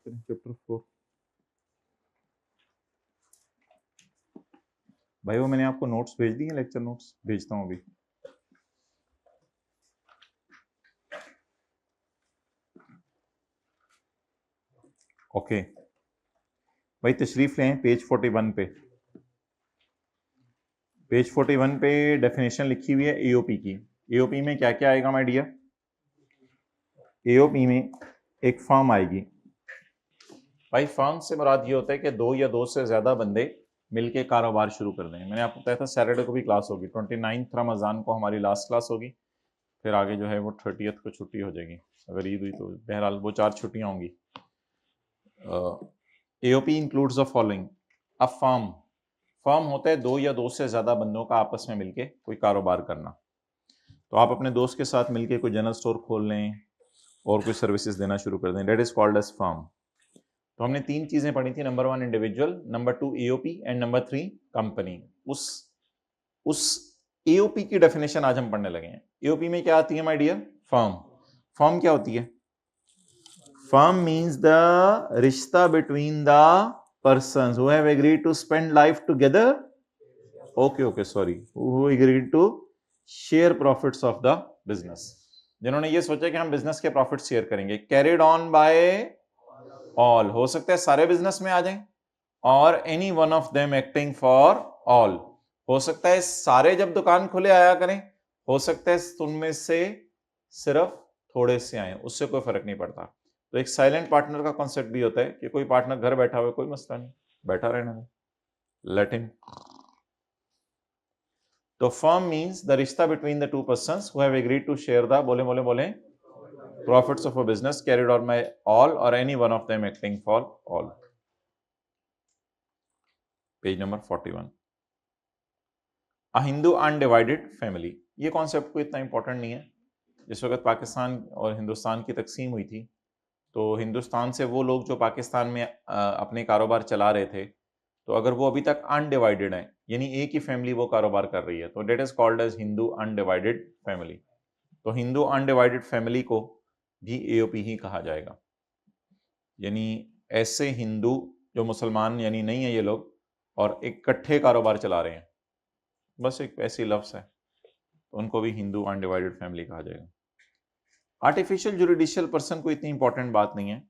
Chapter 4 भाई वो मैंने आपको नोट्स भेज दिए, लेक्चर नोट्स भेजता हूँ अभी। ओके भाई तशरीफ लें पेज 41 पे। पेज 41 पे डेफिनेशन लिखी हुई है एओपी की। एओपी में क्या क्या आएगा माय डियर? एओपी में एक फर्म आएगी। भाई फर्म से मुराद ये होता है कि दो या दो से ज्यादा बंदे मिलके कारोबार शुरू कर दें। मैंने आपको बताया था सैटरडे को भी क्लास होगी, 29 रमजान को हमारी लास्ट क्लास होगी, फिर आगे जो है वो 30th को छुट्टी हो जाएगी, अगर ईद हुई तो बहरहाल वो 4 छुट्टियां होंगी। AOP includes the following. A firm, firm होता है दो या दो से ज्यादा बंदों का आपस में मिलके कोई कारोबार करना। तो आप अपने दोस्त के साथ मिलके कोई जनरल स्टोर खोल लें और कोई सर्विसेज देना शुरू कर दें, that is called as firm. तो हमने 3 चीजें पढ़ी थी, number 1 individual, number 2 AOP and number 3 company. उस एओपी की डेफिनेशन आज हम पढ़ने लगे हैं। एओपी में क्या आती है माय डियर? फर्म। फर्म क्या होती है? फर्म मीन्स द रिश्ता between the persons who have agreed to spend life together. Okay, sorry, who agreed to share profits of the business, जिन्होंने ये सोचा कि हम बिजनेस के प्रॉफिट शेयर करेंगे। कैरिड ऑन बाय ऑल, हो सकता है सारे बिजनेस में आ जाएं, और any one of them acting for all, हो सकता है सारे जब दुकान खुले आया करें, हो सकता है उनमें से सिर्फ थोड़े से आए, उससे कोई फर्क नहीं पड़ता। तो एक साइलेंट पार्टनर का कॉन्सेप्ट भी होता है कि कोई पार्टनर घर बैठा हुआ, कोई मसला नहीं, बैठा रहने दो, लेट हिम। तो फर्म मींस द रिश्ता between the two persons who have agreed to share the बोले profits of a business carried on by all or any one of them acting for all. Page number 41। A Hindu undivided family, ये concept कोई इतना important नहीं है। जिस वक्त पाकिस्तान और हिंदुस्तान की तकसीम हुई थी, तो हिंदुस्तान से वो लोग जो पाकिस्तान में अपने कारोबार चला रहे थे, तो अगर वो अभी तक अनडिवाइडेड है, यानी एक ही फैमिली वो कारोबार कर रही है, तो that is called as Hindu undivided family. तो हिंदू अनडिवाइडेड फैमिली को भी एओपी ही कहा जाएगा। यानी ऐसे हिंदू जो मुसलमान यानी नहीं है ये लोग, और इकट्ठे कारोबार चला रहे हैं, बस एक ऐसी लफ्ज़ है, तो उनको भी हिंदू अनडिवाइडेड फैमिली कहा जाएगा। आर्टिफिशियल जुडिशियल पर्सन कोई इतनी इंपॉर्टेंट बात नहीं है।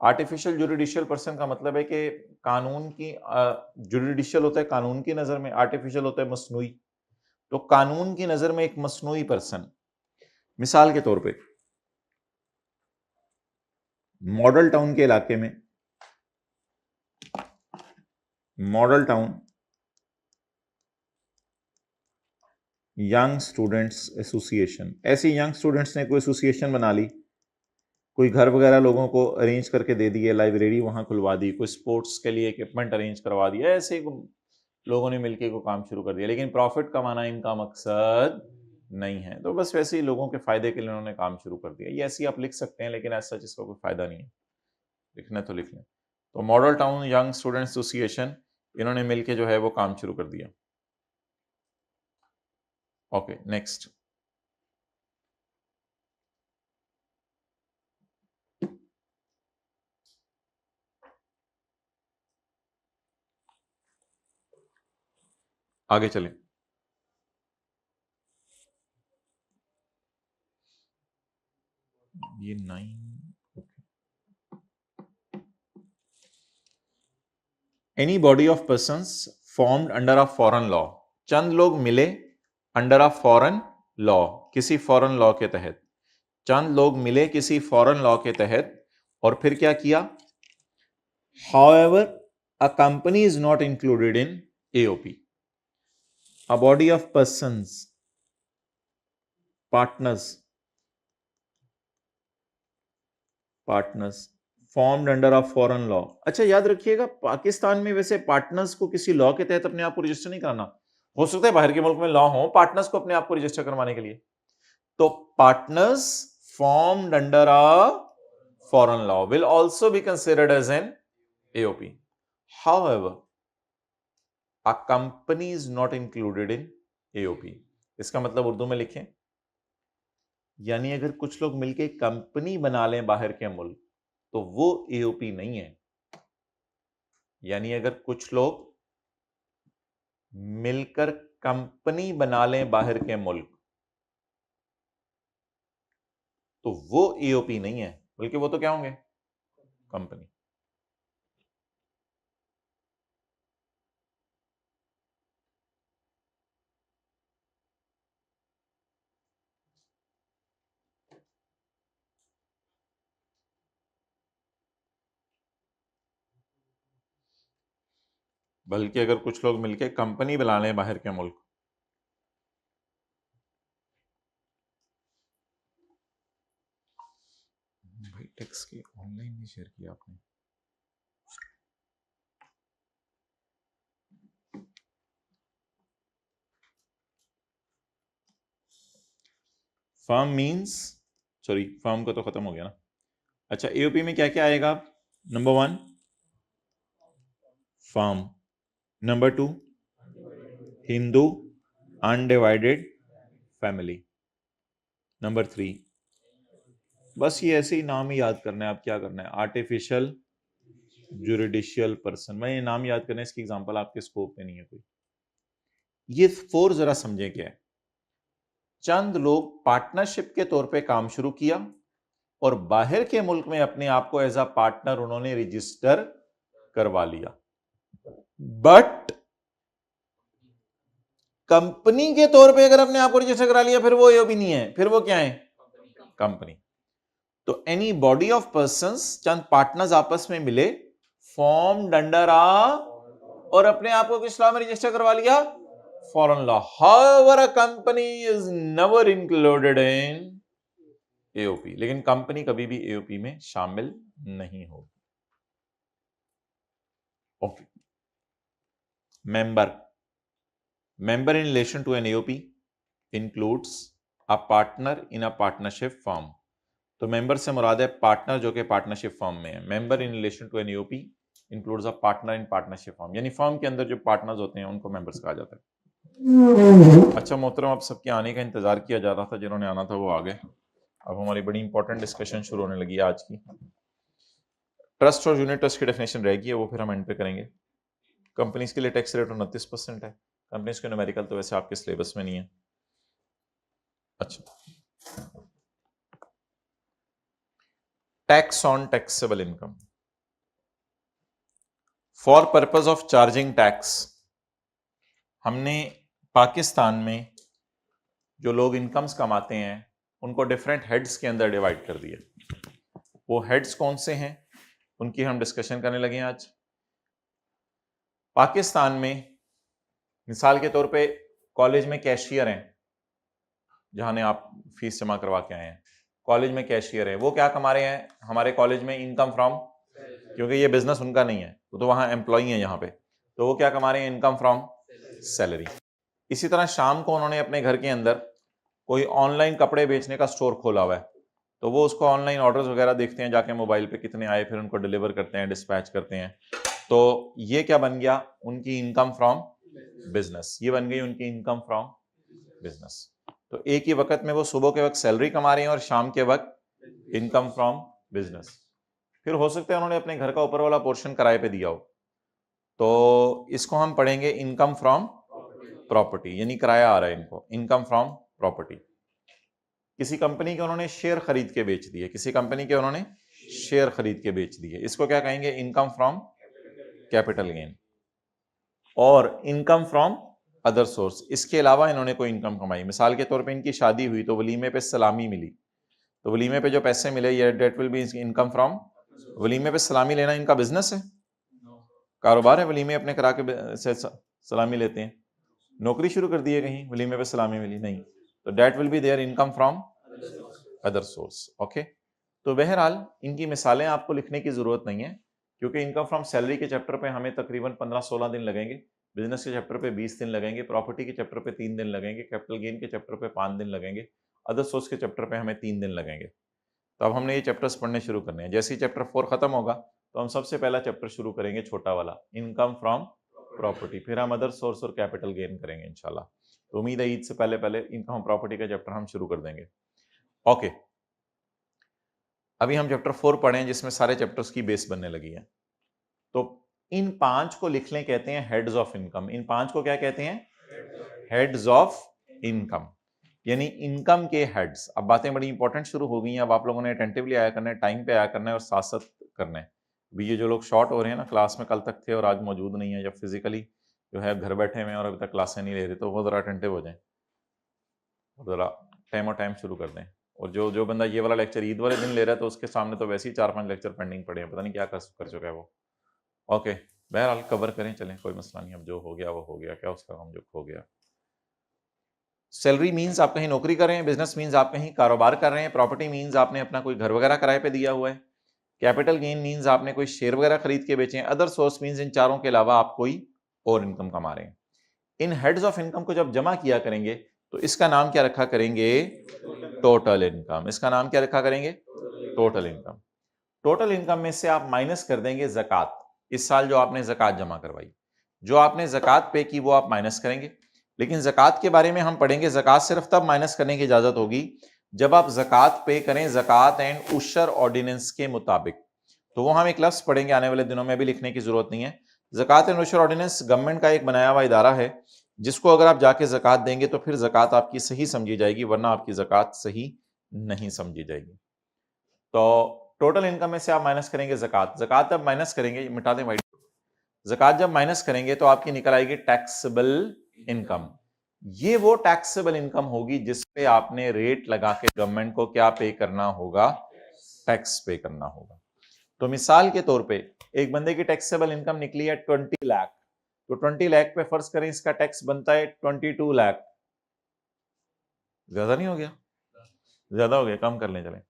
आर्टिफिशियल जुडिशियल पर्सन का मतलब है कि कानून की, जुडिशियल होता है कानून की नज़र में, आर्टिफिशियल होता है मसनूई। तो कानून की नज़र में एक मसनूई पर्सन, मिसाल के तौर पे मॉडल टाउन के इलाके में, model town young students association, ऐसी यंग स्टूडेंट्स ने कोई एसोसिएशन बना ली, कोई घर वगैरह लोगों को अरेंज करके दे दिए, लाइब्रेरी वहां खुलवा दी, कोई स्पोर्ट्स के लिए इक्विपमेंट अरेंज करवा दिया, ऐसे लोगों ने मिलकर को काम शुरू कर दिया, लेकिन प्रॉफिट कमाना इनका मकसद नहीं है। तो बस वैसे ही लोगों के फायदे के लिए उन्होंने काम शुरू कर दिया। ये ऐसे ही आप लिख सकते हैं, लेकिन ऐसा इसका कोई फायदा नहीं है, लिखना तो लिख लें। तो model town young student association, इन्होंने मिलकर जो है वो काम शुरू कर दिया। Okay next. आगे चलें। ये 9, any body of persons formed under a foreign law, चंद लोग मिले अंडर अ फॉरेन लॉ, किसी फॉरेन लॉ के तहत, चंद लोग मिले किसी फॉरेन लॉ के तहत, और फिर क्या किया? However, a company is not included in AOP. A body of persons, partners formed under a foreign law. अच्छा याद रखिएगा, पाकिस्तान में वैसे पार्टनर्स को किसी लॉ के तहत अपने आप को रजिस्टर नहीं कराना। हो सकता है बाहर के मुल्क में लॉ हो पार्टनर्स को अपने आप को रजिस्टर करवाने के लिए। तो partners formed under a foreign law will also be considered as an AOP. However, a company is not included in AOP. इसका मतलब उर्दू में लिखें, यानी अगर कुछ लोग मिलके कंपनी बना लें बाहर के मुल्क, तो वो एओपी नहीं है। यानी अगर कुछ लोग मिलकर कंपनी बना लें बाहर के मुल्क, तो वो एओपी नहीं है, बल्कि वो तो क्या होंगे, कंपनी। बल्कि अगर कुछ लोग मिलकर कंपनी बना लें बाहर के मुल्क, भाई टेक्स्ट की ऑनलाइन नहीं शेयर किया आपने। फर्म मींस, सॉरी फर्म का तो खत्म हो गया ना। अच्छा, एओपी में क्या क्या आएगा? Number 1 firm, number 2 Hindu undivided family, number 3 बस ये ऐसे ही नाम ही याद करना है। आप क्या करना है, आर्टिफिशियल जुडिशियल पर्सन। मैं ये नाम याद करना है, इसकी एग्जांपल आपके स्कोप में नहीं है कोई। ये 4 जरा समझे क्या है। चंद लोग पार्टनरशिप के तौर पे काम शुरू किया और बाहर के मुल्क में अपने आप को एज अ पार्टनर उन्होंने रजिस्टर करवा लिया, बट कंपनी के तौर पे अगर अपने आप को रजिस्टर करा लिया फिर वो एओपी नहीं है, फिर वो क्या है, कंपनी। तो any body of persons, Chand partners आपस में मिले, फॉर्म्ड अंडर आ, और अपने आप को किस लॉ में रजिस्टर करवा लिया, foreign law. However a company is never included in AOP, लेकिन कंपनी कभी भी एओपी में शामिल नहीं होगी। Okay, member, member in relation to an AOP includes a partner in a partnership firm। तो मेंबर से मुराद है पार्टनर जो कि पार्टनरशिप फर्म में है। Member in relation to an AOP includes a partner in partnership firm, यानी firm के अंदर जो पार्टनर्स होते हैं उनको मेंबर्स कहा जाता है। अच्छा मोहतरम, आप सबके आने का इंतजार किया जा रहा था, जिन्होंने आना था वो आ गए। अब हमारी बड़ी इंपॉर्टेंट डिस्कशन शुरू होने लगी है आज की। ट्रस्ट और यूनिट ट्रस्ट की डेफिनेशन रहेगी, वो फिर हम एंड पे करेंगे। कंपनीज के लिए टैक्स रेट 29% है। कंपनीज के न्यूमेरिकल तो वैसे आपके सिलेबस में नहीं है। अच्छा, tax on taxable income. For purpose of charging tax, हमने पाकिस्तान में जो लोग इनकम्स कमाते हैं उनको डिफरेंट हेड्स के अंदर डिवाइड कर दिया। वो हेड्स कौन से हैं उनकी हम डिस्कशन करने लगे हैं आज। पाकिस्तान में मिसाल के तौर पे कॉलेज में कैशियर हैं, जहां ने आप फीस जमा करवा के आए हैं, कॉलेज में कैशियर है, वो क्या कमा रहे हैं हमारे कॉलेज में, इनकम फ्रॉम, क्योंकि ये बिजनेस उनका नहीं है, तो वहां एम्प्लॉई है यहाँ पे, तो वो क्या कमा रहे हैं, इनकम फ्रॉम सैलरी। इसी तरह शाम को उन्होंने अपने घर के अंदर कोई ऑनलाइन कपड़े बेचने का स्टोर खोला हुआ है, तो वो उसको ऑनलाइन ऑर्डर्स वगैरह देखते हैं जाके मोबाइल पे कितने आए, फिर उनको डिलीवर करते हैं, डिस्पैच करते हैं। तो ये क्या बन गया, उनकी इनकम फ्रॉम बिजनेस, ये बन गई उनकी इनकम फ्रॉम बिजनेस। तो एक ही वक्त में वो सुबह के वक्त सैलरी कमा रहे हैं और शाम के वक्त इनकम फ्रॉम बिजनेस। फिर हो सकता है उन्होंने अपने घर का ऊपर वाला पोर्शन किराए पे दिया हो, तो इसको हम पढ़ेंगे इनकम फ्रॉम प्रॉपर्टी, यानी किराया आ रहा है इनको, इनकम फ्रॉम प्रॉपर्टी। किसी कंपनी के उन्होंने शेयर खरीद के बेच दिए, किसी कंपनी के उन्होंने शेयर खरीद के बेच दिए, इसको क्या कहेंगे, इनकम फ्रॉम कैपिटल गेन। और इनकम फ्रॉम अदर सोर्स, इसके अलावा इन्होंने कोई इनकम कमाई, मिसाल के तौर पे इनकी शादी हुई तो वलीमे पे सलामी मिली, तो वलीमे पे जो पैसे मिले ये that will be income from, वलीमे पे सलामी लेना इनका बिजनेस है, कारोबार है, वलीमे अपने करा के से सलामी लेते हैं। नौकरी शुरू कर दी है कहीं, वलीमे पे सलामी मिली नहीं, तो that will be there income from other source. Okay, तो बहरहाल इनकी मिसालें आपको लिखने की जरूरत नहीं है, क्योंकि इनकम फ्रॉम सैलरी के चैप्टर पे हमें तकरीबन 15-16 दिन लगेंगे, बिजनेस के चैप्टर पे 20 दिन लगेंगे, प्रॉपर्टी के चैप्टर पे 3 दिन लगेंगे, कैपिटल गेन के चैप्टर पे 5 दिन लगेंगे, अदर सोर्स के चैप्टर पे हमें 3 दिन लगेंगे। तो अब हमने ये चैप्टर्स पढ़ने शुरू करने हैं। जैसे ही चैप्टर 4 खत्म होगा तो हम सबसे पहला चैप्टर शुरू करेंगे छोटा वाला, इनकम फ्रॉम प्रॉपर्टी, फिर हम अदर सोर्स और कैपिटल गेन करेंगे इंशाल्लाह। तो उम्मीद है ईद से पहले पहले इनकम प्रॉपर्टी का चैप्टर हम शुरू कर देंगे। ओके, अभी हम चैप्टर 4 पढ़े हैं जिसमें सारे चैप्टर्स की बेस बनने लगी है। तो इन 5 को लिख लें, कहते हैं हेड्स ऑफ इनकम। इन 5 को क्या कहते हैं? हेड्स ऑफ इनकम, यानी इनकम के हेड्स। अब बातें बड़ी इंपॉर्टेंट शुरू हो गई हैं, अब आप लोगों ने अटेंटिवली आया करना है, टाइम पे आया करना है और साथ साथ करना है। अभी ये जो लोग शॉर्ट हो रहे हैं ना, क्लास में कल तक थे और आज मौजूद नहीं है, जब फिजिकली जो है घर बैठे हुए हैं और अभी तक क्लासें नहीं ले रहे, तो वो जरा अटेंटिव हो जाएं और जरा टाइम शुरू कर दें। और जो बंदा ये वाला लेक्चर ईद वाले दिन ले रहा है, तो उसके सामने तो वैसे ही 4-5 लेक्चर पेंडिंग पड़े हैं, पता नहीं क्या कर चुका है वो। ओके, बहरहाल कवर करें, चलें, कोई मसला नहीं। अब जो हो गया वो हो गया, क्या उसका हम जो हो गया। सैलरी मीन्स आप कहीं नौकरी कर रहे हैं, बिजनेस मीन्स आप कहीं कारोबार कर रहे हैं, प्रॉपर्टी मीन्स आपने अपना कोई घर वगैरह किराए पे दिया हुआ है, कैपिटल गेन मीन्स आपने कोई शेयर वगैरह खरीद के बेचे हैं, अदर सोर्स मीन्स इन चारों के अलावा आप कोई और इनकम कमा रहे हैं। इन हेड्स ऑफ इनकम को जब जमा किया करेंगे तो इसका नाम क्या रखा करेंगे? Total income. इसका नाम क्या रखा करेंगे? Total income. टोटल इनकम में से आप माइनस कर देंगे ज़कात। इस साल जो आपने ज़कात जमा करवाई, जो आपने ज़कात पे की, वो आप माइनस करेंगे। लेकिन ज़कात के बारे में हम पढ़ेंगे, ज़कात सिर्फ तब माइनस करने की इजाजत होगी जब आप ज़कात पे करें ज़कात एंड उशर ऑर्डिनेंस के मुताबिक। तो वो हम एक लफ्ज़ पढ़ेंगे आने वाले दिनों में, अभी लिखने की जरूरत नहीं है। ज़कात एंड उशर ऑर्डिनेंस गवर्नमेंट का एक बनाया हुआ इदारा है, जिसको अगर आप जाके ज़कात देंगे तो फिर ज़कात आपकी सही समझी जाएगी, वरना आपकी ज़कात सही नहीं समझी जाएगी। तो टोटल इनकम में से आप माइनस करेंगे ज़कात। ज़कात जब माइनस करेंगे, मिटा दें वाइट, ज़कात जब माइनस करेंगे तो आपकी निकल आएगी टैक्सेबल इनकम। ये वो टैक्सेबल इनकम होगी जिस पे आपने रेट लगा के गवर्नमेंट को क्या पे करना होगा? टैक्स पे करना होगा। तो मिसाल के तौर पे एक बंदे की टैक्सेबल इनकम निकली है 20 लाख, तो 20 लाख पे फर्ज करें इसका टैक्स बनता है 22 लाख। ज्यादा नहीं हो गया? ज्यादा हो गया, कम कर लें चलें।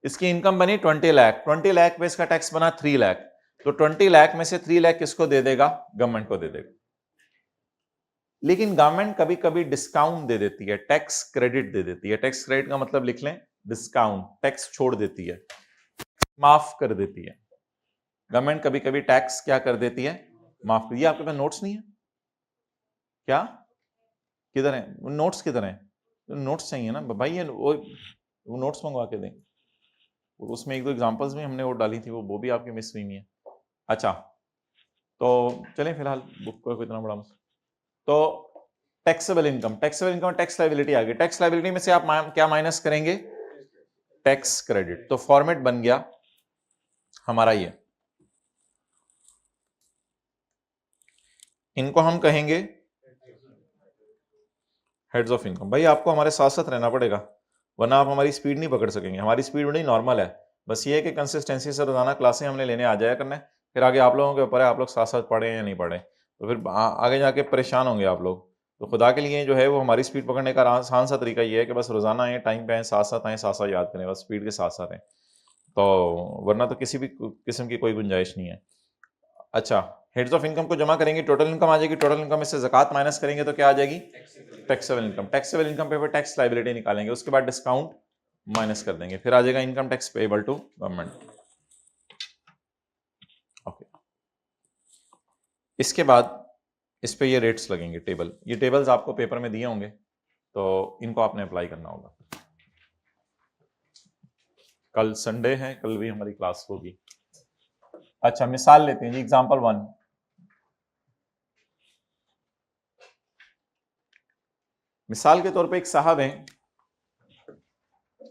इसकी इनकम बनी 20 लाख, 20 लाख पे इसका टैक्स बना 3 लाख, तो 20 लाख में से 3 लाख किसको दे देगा? गवर्नमेंट को दे देगा। लेकिन गवर्नमेंट कभी कभी डिस्काउंट दे देती है, टैक्स क्रेडिट दे देती है। टैक्स क्रेडिट का मतलब लिख लें डिस्काउंट, टैक्स छोड़ देती है, माफ कर देती है। गवर्नमेंट कभी कभी टैक्स क्या कर देती है? माफ कर। ये आपके पास नोट्स नहीं है क्या? किधर है नोट्स? किधर है? नोट्स चाहिए ना भाई, ये वो नोट्स मंगवा के दें। उसमें एक दो एग्जांपल्स भी हमने वो डाली थी, वो भी आपकी मिस हुई नहीं है। अच्छा, तो चलें फिलहाल बुक को इतना बड़ा मसला। तो taxable income, taxable income, tax liability आ गई। टैक्स लायबिलिटी में से आप क्या माइनस करेंगे? Tax credit. तो फॉर्मेट बन गया हमारा ये, इनको हम कहेंगे हेड्स ऑफ इनकम। भाई आपको हमारे साथ साथ रहना पड़ेगा, वरना आप हमारी स्पीड नहीं पकड़ सकेंगे। हमारी स्पीड बड़ी नॉर्मल है, बस ये है कि कंसिस्टेंसी से रोजाना क्लासें हमने लेने आ जाया करना है। फिर आगे आप लोगों के ऊपर है, आप लोग साथ साथ पढ़ें या नहीं पढ़ें, तो फिर आगे जाके परेशान होंगे आप लोग। तो खुदा के लिए जो है वो हमारी स्पीड पकड़ने का आसान सा तरीका ये है कि बस रोजाना आए, टाइम पे आए, साथ साथ आए, साथ साथ याद करें, बस स्पीड के साथ साथ आए। तो वरना तो किसी भी किस्म की कोई गुंजाइश नहीं है। अच्छा, हेड्स ऑफ इनकम को जमा करेंगे, टोटल इनकम आ जाएगी। टोटल इनकम में से ज़कात माइनस करेंगे तो क्या आ जाएगी? Taxable income. टैक्सेबल इनकम पे टैक्स लायबिलिटी निकालेंगे, उसके बाद डिस्काउंट माइनस कर देंगे, फिर आ जाएगा income tax payable to government. Okay, इसके बाद इस पे ये रेट्स लगेंगे, टेबल। ये टेबल्स आपको पेपर में दिए होंगे, तो इनको आपने अप्लाई करना होगा। कल संडे है, कल भी हमारी क्लास होगी। अच्छा, मिसाल लेते हैं जी, एग्जांपल 1। मिसाल के तौर पे एक साहब हैं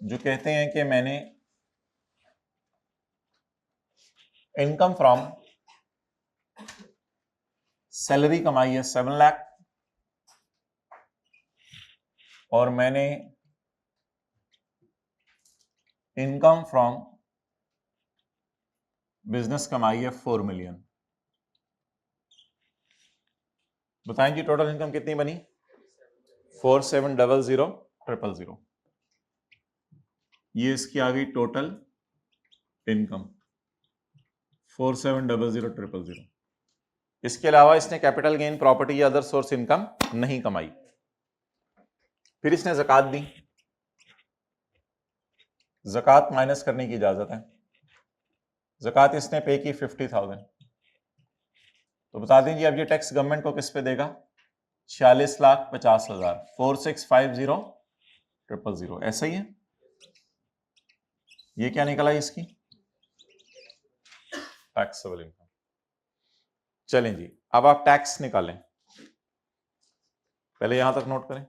जो कहते हैं कि मैंने इनकम फ्रॉम सैलरी कमाई है 7 लाख, और मैंने इनकम फ्रॉम बिजनेस कमाई है 4 मिलियन। बताएं जी टोटल इनकम कितनी बनी? 4700,000। ये इसकी आ गई टोटल इनकम 4700,000। इसके अलावा इसने कैपिटल गेन, प्रॉपर्टी या अदर सोर्स इनकम नहीं कमाई। फिर इसने ज़कात दी, ज़कात माइनस करने की इजाजत है। ज़कात इसने पे की 50,000। तो बता दीजिए अब ये टैक्स गवर्नमेंट को किस पे देगा? 46,50,000। 4650,000, ऐसा ही है। ये क्या निकला इसकी? Taxable income. चलें जी, अब आप टैक्स निकालें। पहले यहां तक नोट करें।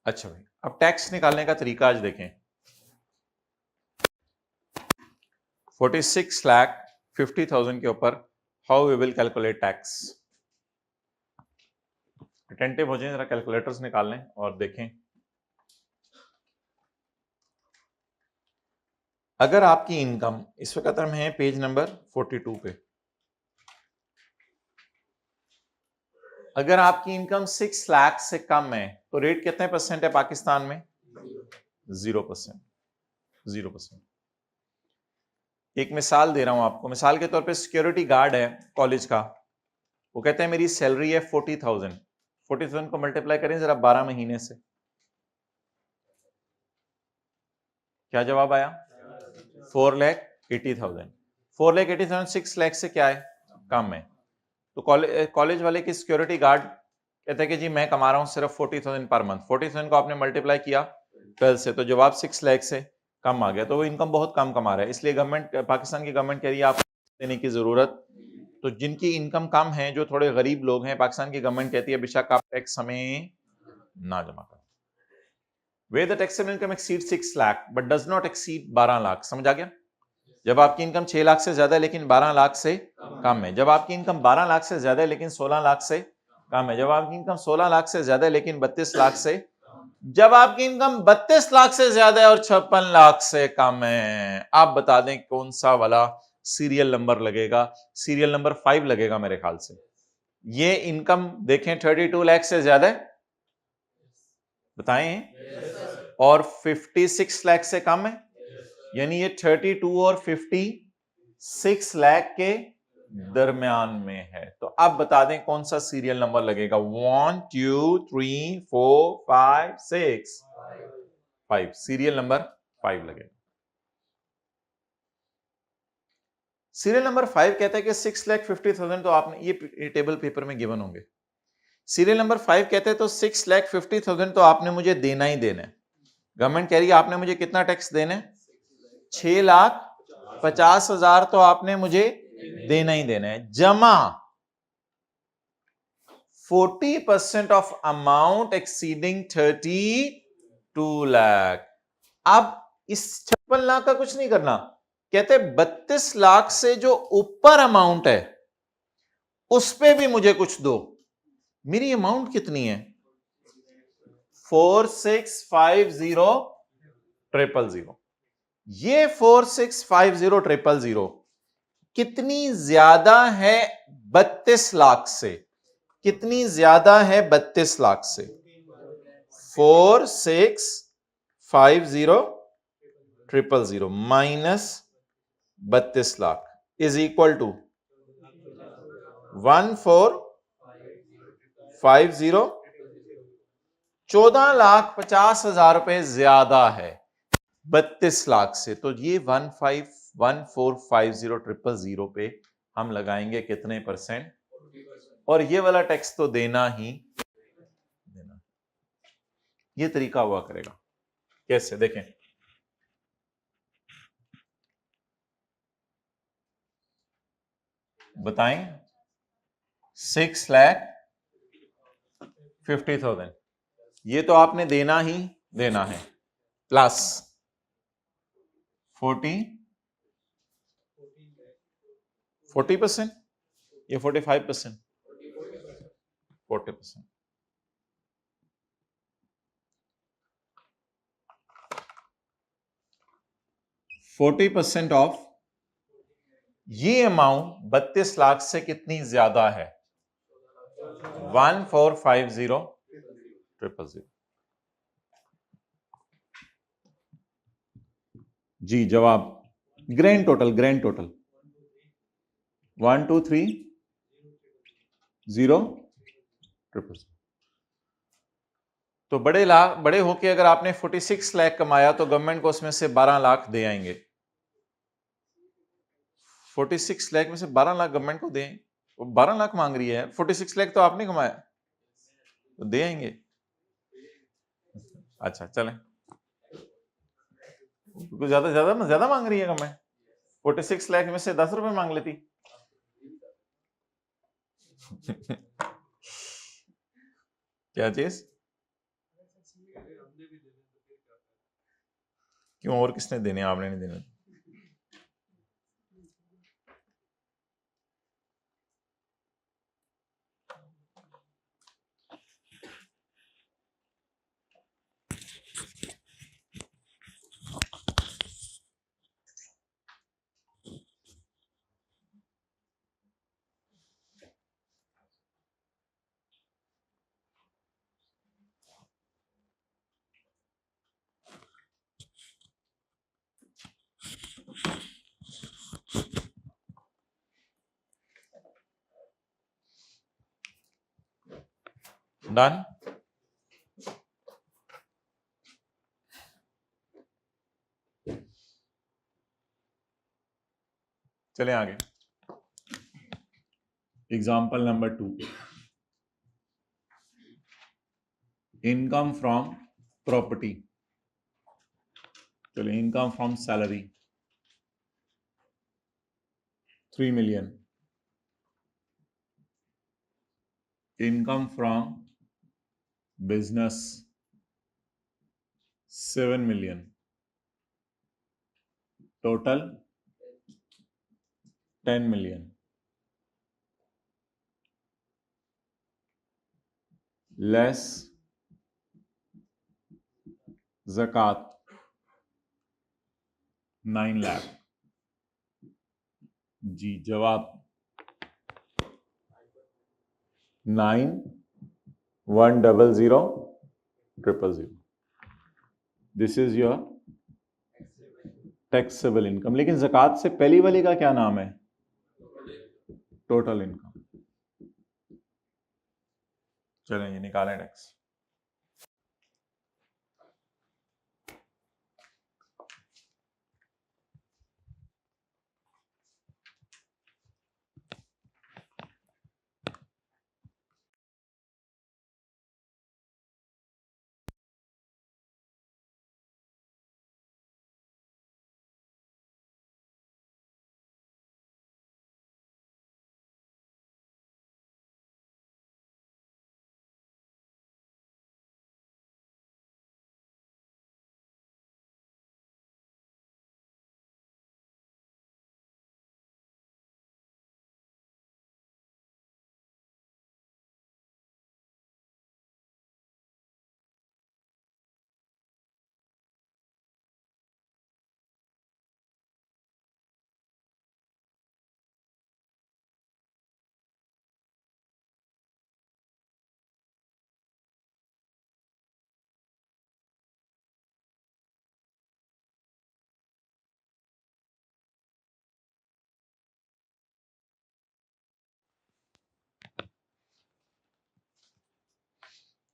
अच्छा भाई, अब टैक्स निकालने का तरीका आज देखें। 46,50,000 के ऊपर how we will calculate tax. Attentive हो जाए, जरा कैलकुलेटर्स निकाल लें और देखें। अगर आपकी इनकम, इस वक्त हम हैं पेज नंबर 42 पे, अगर आपकी इनकम 6 लाख से कम है तो रेट कितने परसेंट है पाकिस्तान में? 0%। 0%। एक मिसाल दे रहा हूं आपको। मिसाल के तौर पे सिक्योरिटी गार्ड है कॉलेज का, वो कहते हैं मेरी सैलरी है 40,000। 40,000 को मल्टीप्लाई करें जरा 12 महीने से, क्या जवाब आया? 4,80,000। 4,80,000 6 लाख से क्या है? कम है। तो कॉलेज वाले की सिक्योरिटी गार्ड कहते हैं कि जी मैं कमा रहा हूं सिर्फ 40,000 पर मंथ। 40,000 को आपने मल्टीप्लाई किया 12 से, तो जवाब 6 लाख से कम आ गया। तो वो इनकम बहुत कम कमा रहा है, इसलिए गवर्नमेंट, पाकिस्तान की गवर्नमेंट कह रही है आप देने की जरूरत। तो जिनकी इनकम कम है, जो थोड़े गरीब लोग हैं, पाकिस्तान की गवर्नमेंट कहती है बेशक आप टैक्स हमें ना जमा करो। Way the taxable income exceed 6 lakh but does not exceed 12 lakh. समझ आ गया? जब आपकी इनकम 6 लाख से ज्यादा है लेकिन 12 लाख से कम है। जब आपकी इनकम 12 लाख से ज्यादा है लेकिन 16 लाख से कम है। जब आपकी इनकम 16 लाख से ज्यादा है लेकिन 32 लाख से, जब आपकी इनकम 32 लाख से ज्यादा है और 56 लाख से कम है, आप बता दें कौन सा वाला सीरियल नंबर लगेगा? सीरियल नंबर 5 लगेगा मेरे ख्याल से। ये इनकम देखें 32 लाख से ज्यादा है, बताएं, और 56 लाख से कम है, यानी ये 32 और 56 लाख के दरमियान में है। तो अब बता दें कौन सा सीरियल नंबर लगेगा? 1 2 3 4 5 6 5, सीरियल नंबर 5 लगेगा। सीरियल नंबर 5 कहता है कि 6,50,000 तो आपने, ये टेबल पेपर में गिवन होंगे। सीरियल नंबर 5 कहते हैं तो 6,50,000 तो आपने मुझे देना ही देना है। गवर्नमेंट कह रही है आपने मुझे कितना टैक्स देना है? 6,50,000 तो आपने मुझे देना ही देना है, जमा 40% ऑफ अमाउंट एक्सीडिंग 32 लाख। अब इस 56 लाख का कुछ नहीं करना, कहते 32 लाख से जो ऊपर अमाउंट है उस पे भी मुझे कुछ दो। मेरी अमाउंट कितनी है? 4650,000। ये 4650,000 कितनी ज्यादा है 32 लाख से? कितनी ज्यादा है 32 लाख से? 4650,000 minus 32 lakh is equal to 1450। 14,50,000 रुपए ज्यादा है 32 लाख से। तो ये 1450,000 पे हम लगाएंगे कितने परसेंट? और ये वाला टैक्स तो देना ही देना। ये तरीका हुआ करेगा। कैसे देखें, बताएं। 6,50,000 ये तो आपने देना ही देना है, प्लस 40% ये 45%, 40%। 40% ऑफ ये अमाउंट 32 लाख से कितनी ज्यादा है? 1450000। जी जवाब ग्रैंड टोटल 1230000। तो बड़े होके अगर आपने 46 लाख कमाया तो गवर्नमेंट को उसमें से 12 लाख दे आएंगे। 46 लाख में से 12 लाख गवर्नमेंट को दें। वो 12 लाख मांग रही है, 46 लाख तो आपने कमाया, तो दे आएंगे। अच्छा चलें, कुछ ज्यादा मांग रही है गवर्नमेंट। 46 लाख में से 10 रुपए मांग लेती। क्या चीज? क्यों, और किसने देने, आपने नहीं देने? डन। चलें आगे। Example number 2, income from property. चलिए, income from salary 3 million, income from business 7 million, total 10 million, less ज़कात 9 लाख। जी जवाब 91000000। This is your taxable income. लेकिन ज़कात से पहली वाली का क्या नाम है? Total income. चलें ये निकालें टैक्स।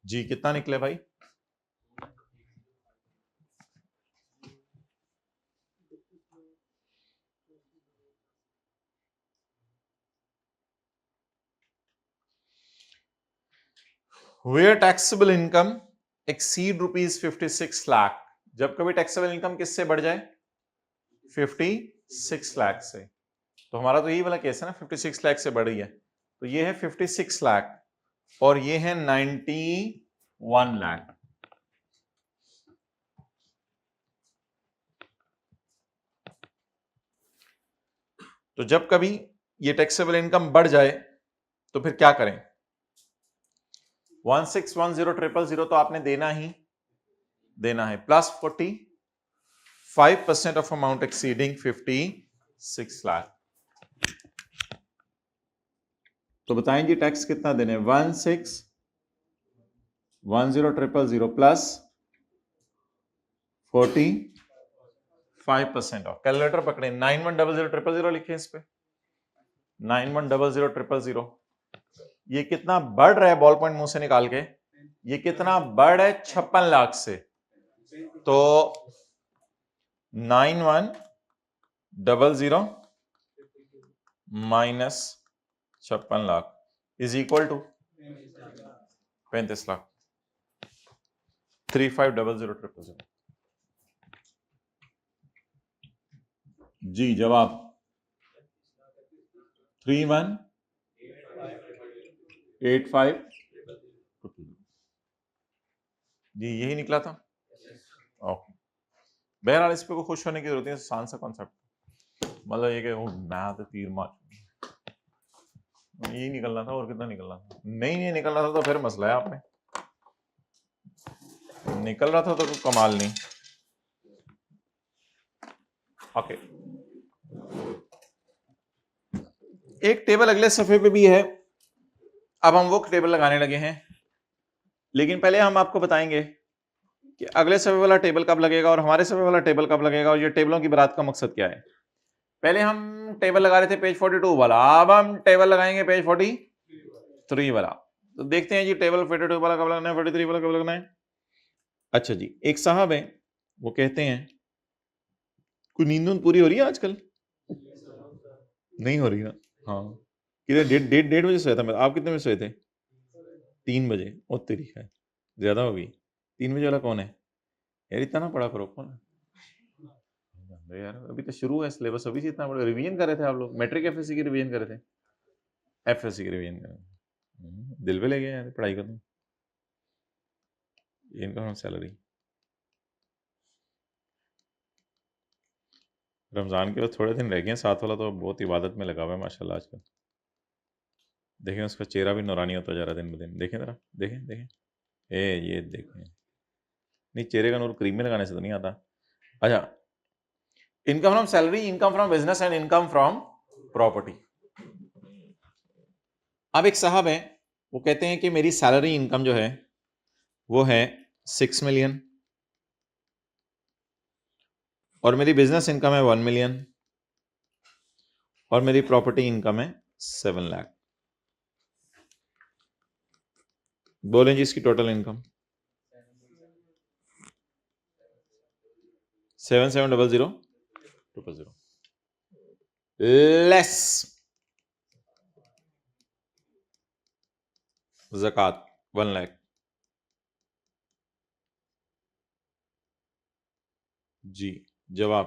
जी कितना निकले भाई? Where taxable income exceed ₹56 lakh. जब कभी टैक्सेबल इनकम किससे बढ़ जाए? 56 लाख से। तो हमारा तो यही वाला केस है ना, 56 लाख से बढ़ रही है। तो ये है 56 लाख और ये है 91 लाख। तो जब कभी ये टैक्सेबल इनकम बढ़ जाए तो फिर क्या करें? 1610000 तो आपने देना ही देना है, plus 45% of amount exceeding 56 lakh. तो बताएं जी टैक्स कितना देने, 161000 प्लस 45% ऑफ। कैलकुलेटर पकड़े, 910000 लिखे इस पे, 910000। ये कितना बढ़ रहा है, बॉल पॉइंट मुंह से निकाल के, ये कितना बढ़ है 56 लाख से। तो 9100 minus 56 lakh is equal to 35 lakh. 350000 जी जवाब 3185 जी यही निकला था। ओके, बहरहाल इस पे को खुश होने की जरूरत है, आसान सा कॉन्सेप्ट, मतलब ये कि मैथ तीर मार यही निकलना था, और कितना निकलना था, नहीं निकलना था तो फिर मसला है, आपने निकल रहा था तो कोई कमाल नहीं। ओके, एक टेबल अगले सफे पे भी है, अब हम वो टेबल लगाने लगे हैं, लेकिन पहले हम आपको बताएंगे कि अगले सफे वाला टेबल कब लगेगा और हमारे सफे वाला टेबल कब लगेगा, और ये टेबलों की बारात का मकसद क्या है। पहले हम टेबल लगा रहे थे पेज 42 वाला, अब हम टेबल लगाएंगे पेज 43 वाला। तो देखते हैं जी टेबल 42 वाला कब लगना है, 43 वाला कब लगना है। अच्छा जी, एक साहब है, वो कहते हैं कोई नींद पूरी हो रही है आजकल, नहीं हो रही ना। हाँ, कितने डेढ़ बजे सोया था मैं, आप कितने बजे सोए थे, 3 बजे। ओ तेरी है, ज्यादा हो गई। 3 बजे वाला कौन है यार, इतना ना पढ़ा करो कौन है यार, अभी तो शुरू है सिलेबस, अभी से इतना बड़ा रिवीजन कर रहे थे आप लोग, मैट्रिक एफएससी की रिवीजन कर रहे थे, एफएससी की रिवीजन कर रहे थे, दिल पे ले गया यार पढ़ाई करना। इनकम सैलरी रमजान के बाद थोड़े दिन रह गए हैं, साथ वाला तो बहुत इबादत में लगा हुआ है माशाल्लाह आजकल। देखें उसका चेहरा भी नौरानी होता जा रहा है दिन ब दिन, देखें जरा, देखें देखें, ये देखें, नहीं चेहरे का नूर क्रीम में लगाने से तो नहीं आता। अच्छा, income from salary, income from business and income from property. अब एक साहब है, वो कहते हैं कि मेरी सैलरी इनकम जो है वो है 6 मिलियन और मेरी बिजनेस इनकम है 1 मिलियन और मेरी प्रॉपर्टी इनकम है 7 लाख। बोलें जी इसकी टोटल इनकम 7700 लेस ज़कात 1 लाख। जी जवाब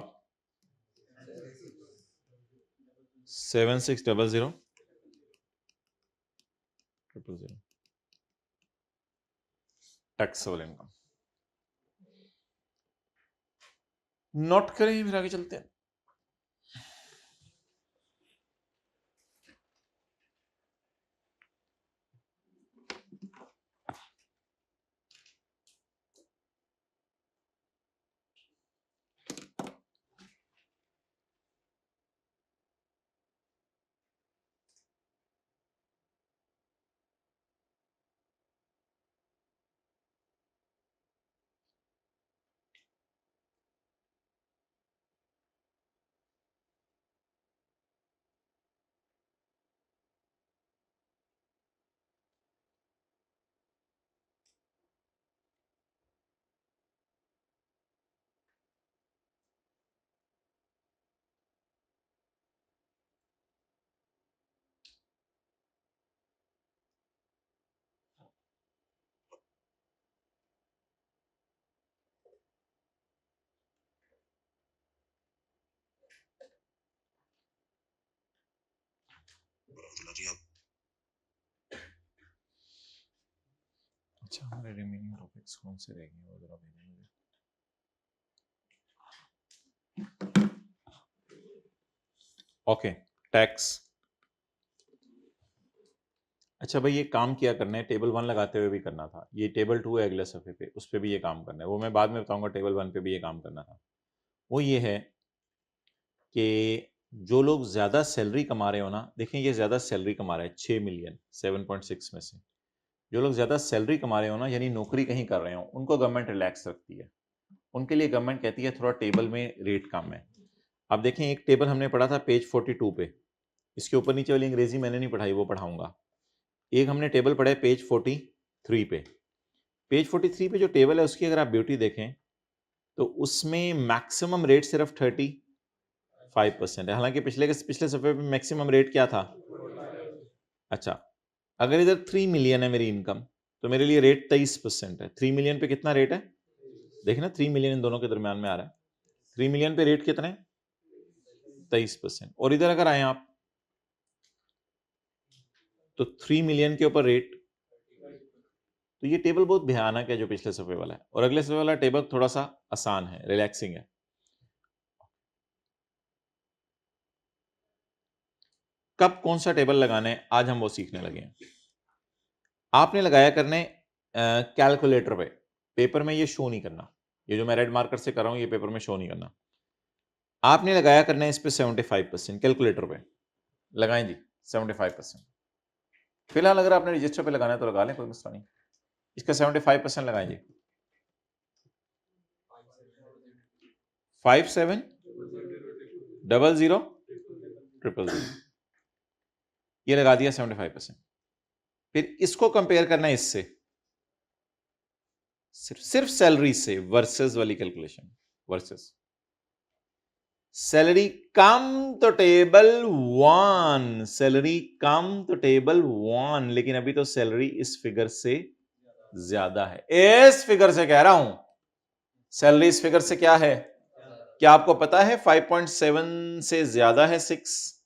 7600 टैक्सेबल इनकम। नोट करें, फिर आगे चलते हैं। अच्छा, हमारे रिमेनिंग टॉपिक्स कौन से रह गए, वो जरा भेजें मुझे। Okay, tax. अच्छा भाई, ये काम किया करना है, टेबल 1 लगाते हुए भी करना था, ये टेबल 2 है अगले सफ़े पे, उस पर भी ये काम करना है, वो मैं बाद में बताऊंगा, टेबल 1 पे भी ये काम करना था। वो ये है कि जो लोग ज्यादा सैलरी कमा रहे हो ना, देखें ये ज्यादा सैलरी कमा रहा है 6 मिलियन 7.6 में से, जो लोग ज्यादा सैलरी कमा रहे हो ना, यानी नौकरी कहीं कर रहे हो, उनको गवर्नमेंट रिलैक्स रखती है। उनके लिए गवर्नमेंट कहती है थोड़ा टेबल में रेट कम है। अब देखें एक टेबल हमने पढ़ा था पेज 42 पे, इसके ऊपर नीचे वाली अंग्रेजी मैंने नहीं पढ़ाई, वो पढ़ाऊंगा। एक हमने टेबल पढ़ा है पेज 43 पे। पेज 43 पे जो टेबल है उसकी अगर आप ब्यूटी देखें तो उसमें मैक्सिमम रेट सिर्फ 35% है, हालांकि पिछले सफे पे मैक्सिमम रेट क्या था? अच्छा, अगर इधर 3 मिलियन है मेरी इनकम तो मेरे लिए रेट 23% है। 3 मिलियन पे कितना रेट है? देखना 3 मिलियन इन दोनों के दरमियान में आ रहा है। 3 मिलियन पे रेट कितना है? 23%। और इधर अगर आए आप तो 3 मिलियन के ऊपर रेट, तो ये टेबल बहुत भयानक है जो पिछले सफे वाला है, और अगले सफे वाला टेबल थोड़ा सा आसान है, रिलैक्सिंग है। कब कौन सा टेबल लगाना है आज हम वो सीखने लगे हैं। आपने लगाया करने कैलकुलेटर पे, पेपर में ये शो नहीं करना, ये जो मैं रेड मार्कर से कर रहा हूं ये पेपर में शो नहीं करना। आपने लगाया करना है इस पे 75%, कैलकुलेटर पे लगाएं जी 75%। फिलहाल अगर आपने रजिस्टर पे लगाना है तो लगा लें, कोई मसला नहीं। इसका 75% लगाएं जी। 57000000, ये लगा दिया 75%। फिर इसको कंपेयर करना है इससे, सिर्फ सैलरी से वर्सेस वाली कैलकुलेशन, वर्सेस सैलरी कम तो टेबल 1, सैलरी कम तो टेबल 1, लेकिन अभी तो सैलरी इस फिगर से ज्यादा है। इस फिगर से कह रहा हूं, सैलरी इस फिगर से क्या है? क्या आपको पता है 5.7 से ज्यादा है 6?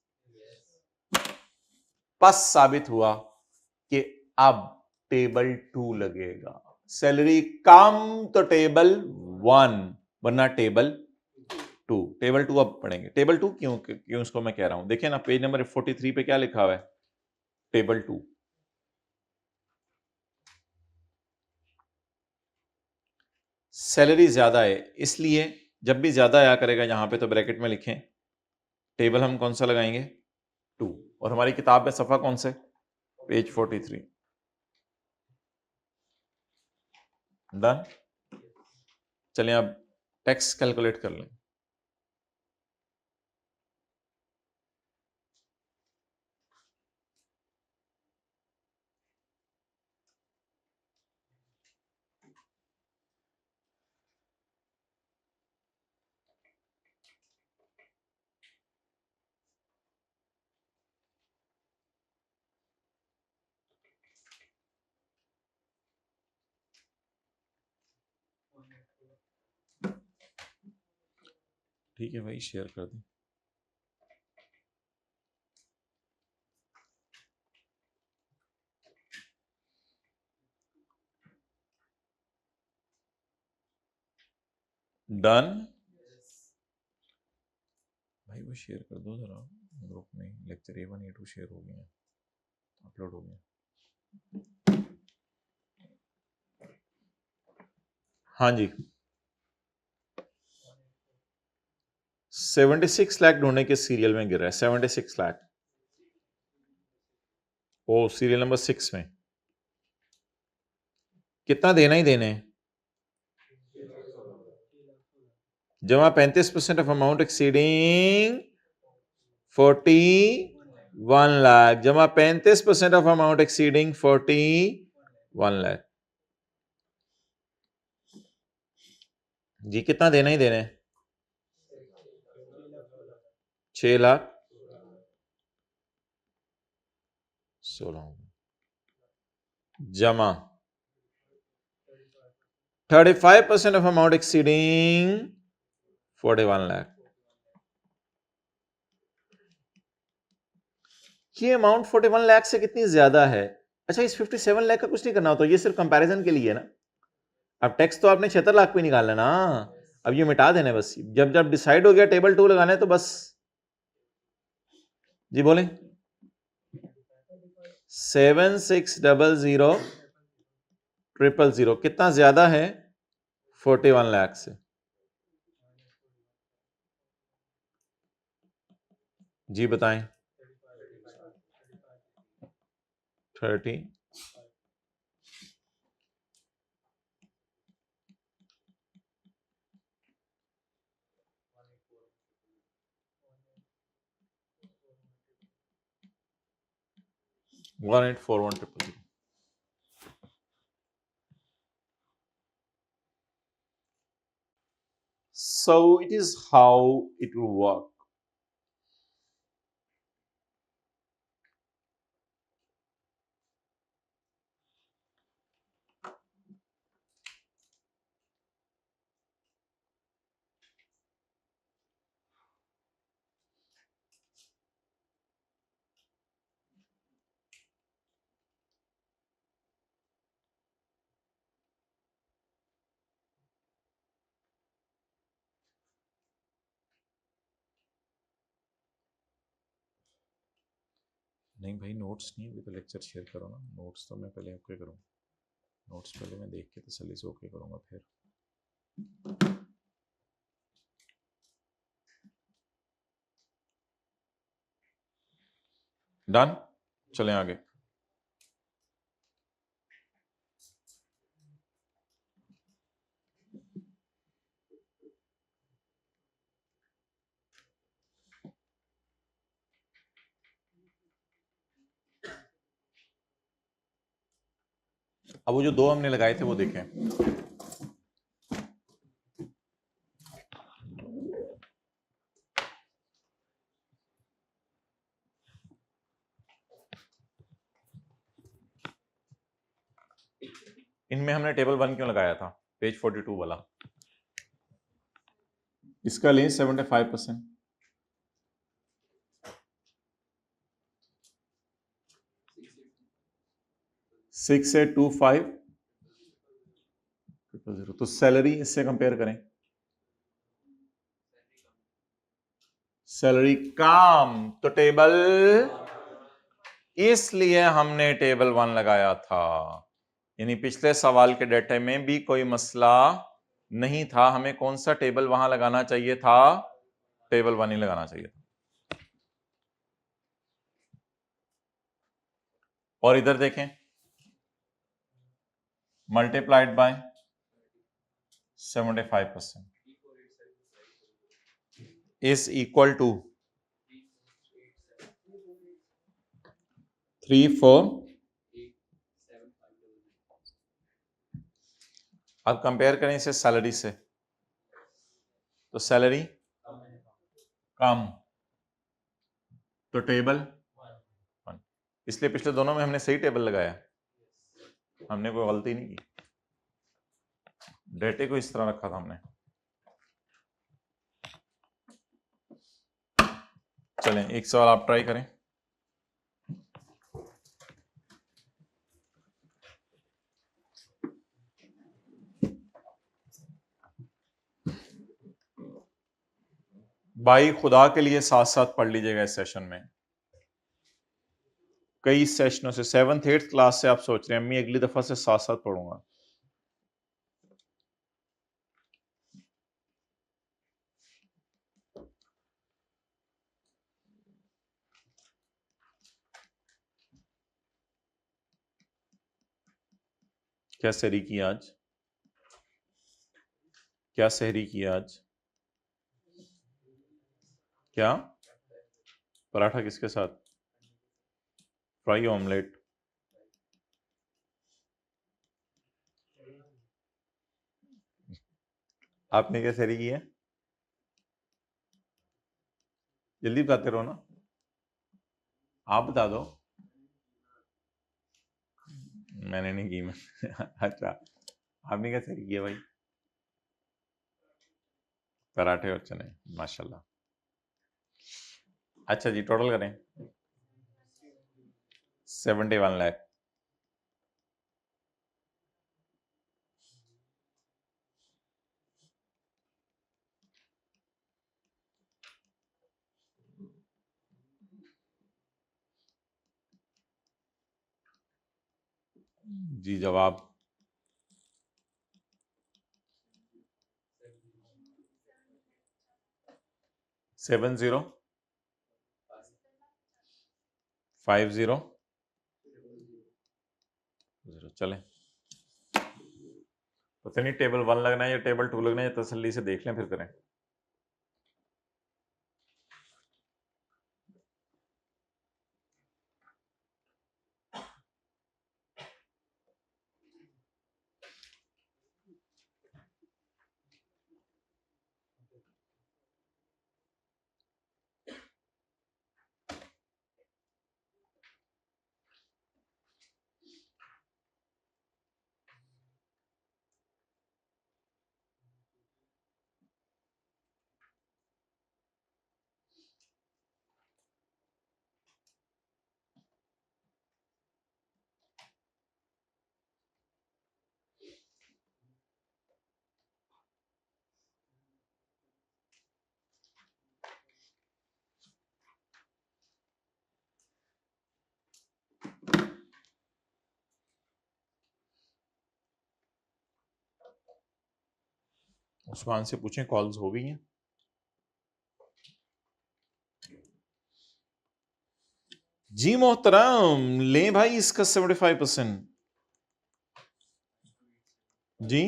बस साबित हुआ कि अब टेबल 2 लगेगा। सैलरी कम तो टेबल 1 वरना टेबल 2। टेबल 2 अब पढ़ेंगे। टेबल 2 क्यों क्यों इसको मैं कह रहा हूं, देखिए ना पेज नंबर 43 पे क्या लिखा हुआ है, टेबल 2। सैलरी ज्यादा है, इसलिए जब भी ज्यादा आया करेगा यहां पे तो ब्रैकेट में लिखें टेबल हम कौन सा लगाएंगे? 2। और हमारी किताब में सफा कौन से? पेज 43। डन। चलें अब टैक्स कैलकुलेट कर लें। ठीक है भाई, शेयर कर दें। डन भाई, वो शेयर कर दो जरा ग्रुप में, लेक्चर A1 A2 शेयर हो गए हैं, अपलोड हो गए। हाँ जी, 76 लाख ढूंढने के सीरियल में गिर रहा है, 76 लाख। ओ सीरियल नंबर 6 में कितना देना ही देने हैं? जमा 35% ऑफ अमाउंट एक्सीडिंग 41 लाख, जमा 35% ऑफ अमाउंट एक्सीडिंग 41 लाख। जी कितना देना ही देना है? 6 लाख 16, जमा 35% ऑफ अमाउंट एक्सीडिंग 41 लाख। ये अमाउंट 41 लाख से कितनी ज्यादा है? अच्छा, इस 57 लाख का कुछ नहीं करना होता, ये सिर्फ कंपैरिजन के लिए है ना। अब टैक्स तो आपने 76 लाख पे निकालना ना, अब ये मिटा देना बस। जब जब डिसाइड हो गया टेबल 2 लगाना है तो बस जी बोले 76000000 कितना ज्यादा है 41 लाख से? जी बताएं। 30 184100। So it is how it will work. नहीं भाई, नोट्स नहीं, अभी तो लेक्चर शेयर करो ना। नोट्स तो मैं पहले ओके करूँ, नोट्स पहले मैं देख के तसल्ली से ओके करूँगा फिर। डन, चलें आगे। अब वो जो दो हमने लगाए थे वो देखें। इनमें हमने टेबल 1 क्यों लगाया था, पेज 42 वाला। इसका लें 75%, 6825 000। तो सैलरी इससे कंपेयर करें, सैलरी कम तो टेबल, इसलिए हमने टेबल 1 लगाया था। यानी पिछले सवाल के डेटा में भी कोई मसला नहीं था, हमें कौन सा टेबल वहां लगाना चाहिए था, टेबल 1 ही लगाना चाहिए था। और इधर देखें, multiplied by 75% is equal to 34। अब कंपेयर करें इसे सैलरी से, तो सैलरी कम तो टेबल 1, इसलिए पिछले दोनों में हमने सही टेबल लगाया, हमने कोई गलती नहीं की, डेटे को इस तरह रखा था हमने। चलें एक सवाल आप ट्राई करें। भाई खुदा के लिए साथ साथ पढ़ लीजिएगा इस सेशन में, कई सेशनों से 7th 8th क्लास से आप सोच रहे हैं मैं अगली दफा से साथ साथ पढ़ूंगा। क्या सहरी की आज, क्या सहरी की आज, क्या पराठा किसके साथ, फ्राई ऑमलेट। आपने क्या सहरी की है, जल्दी बताते रहो ना, आप बता दो। मैंने नहीं की मैं अच्छा, आपने क्या सहरी की है भाई, पराठे और चने, माशाल्लाह। अच्छा जी, टोटल करें 71 लाख। जी जवाब 70 50 चले, पता नहीं टेबल 1 लगना है या टेबल 2 लगना है, तसल्ली से देख लें फिर करें। उस्मान से पूछें कॉल्स हो गई हैं। जी मोहतरम, ले भाई इसका 75%। जी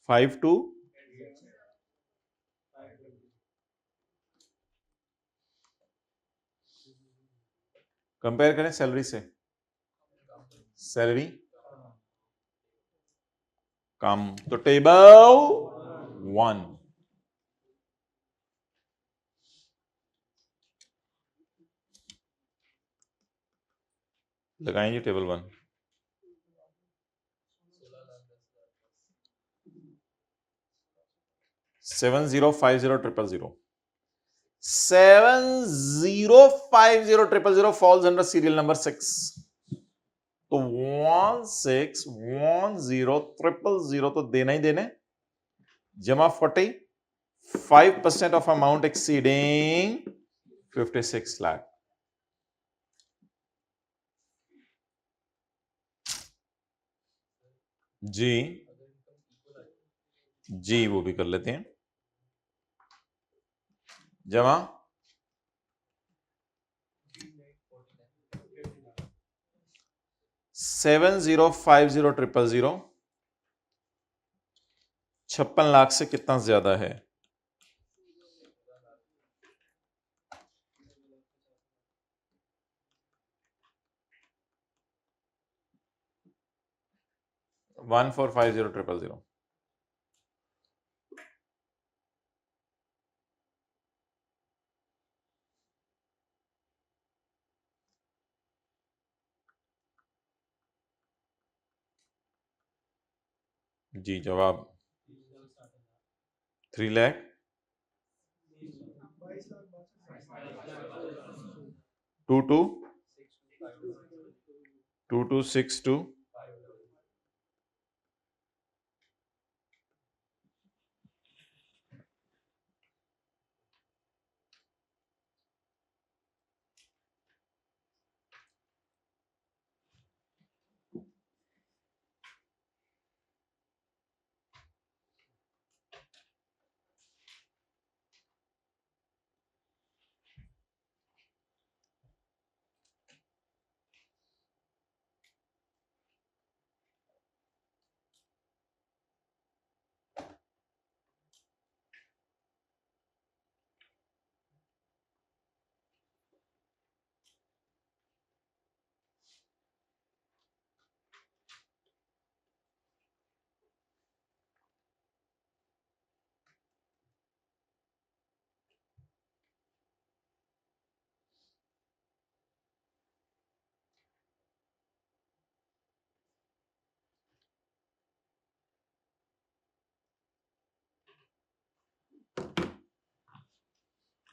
52 कंपेयर करें सैलरी से, सैलरी कम, तो टेबल 1। लगाएंगे table 1। 70500000 70500000 falls under serial number 6। तो 1610000 तो देना ही देने, जमा 45% ऑफ अमाउंट एक्सीडिंग 56 लाख। जी जी वो भी कर लेते हैं, जमा 70500000 56 लाख से कितना ज्यादा है? वन 1450000। जी जवाब 3 लाख 2262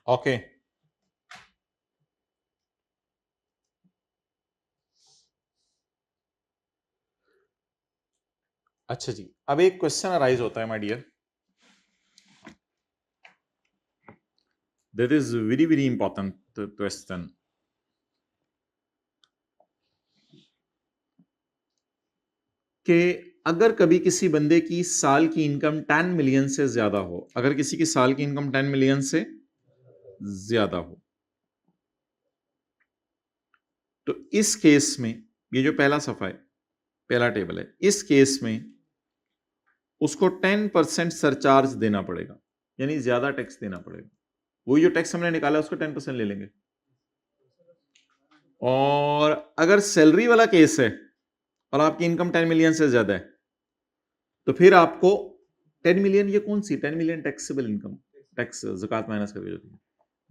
ओके। अच्छा जी, अब एक क्वेश्चन अराइज होता है my dear, that is very very important question. कि अगर कभी किसी बंदे की साल की इनकम 10 मिलियन से ज्यादा हो, अगर किसी की साल की इनकम 10 मिलियन से ज्यादा हो, तो इस केस में ये जो पहला सफा है, पहला टेबल है, इस केस में उसको 10% सरचार्ज देना पड़ेगा, यानी ज्यादा टैक्स देना पड़ेगा। वही जो टैक्स हमने निकाला उसको 10% ले लेंगे। और अगर सैलरी वाला केस है और आपकी इनकम 10 मिलियन से ज्यादा है, तो फिर आपको 10 मिलियन, ये कौन सी 10 मिलियन टैक्सेबल इनकम, टैक्स ज़कात माइनस करके जो थी,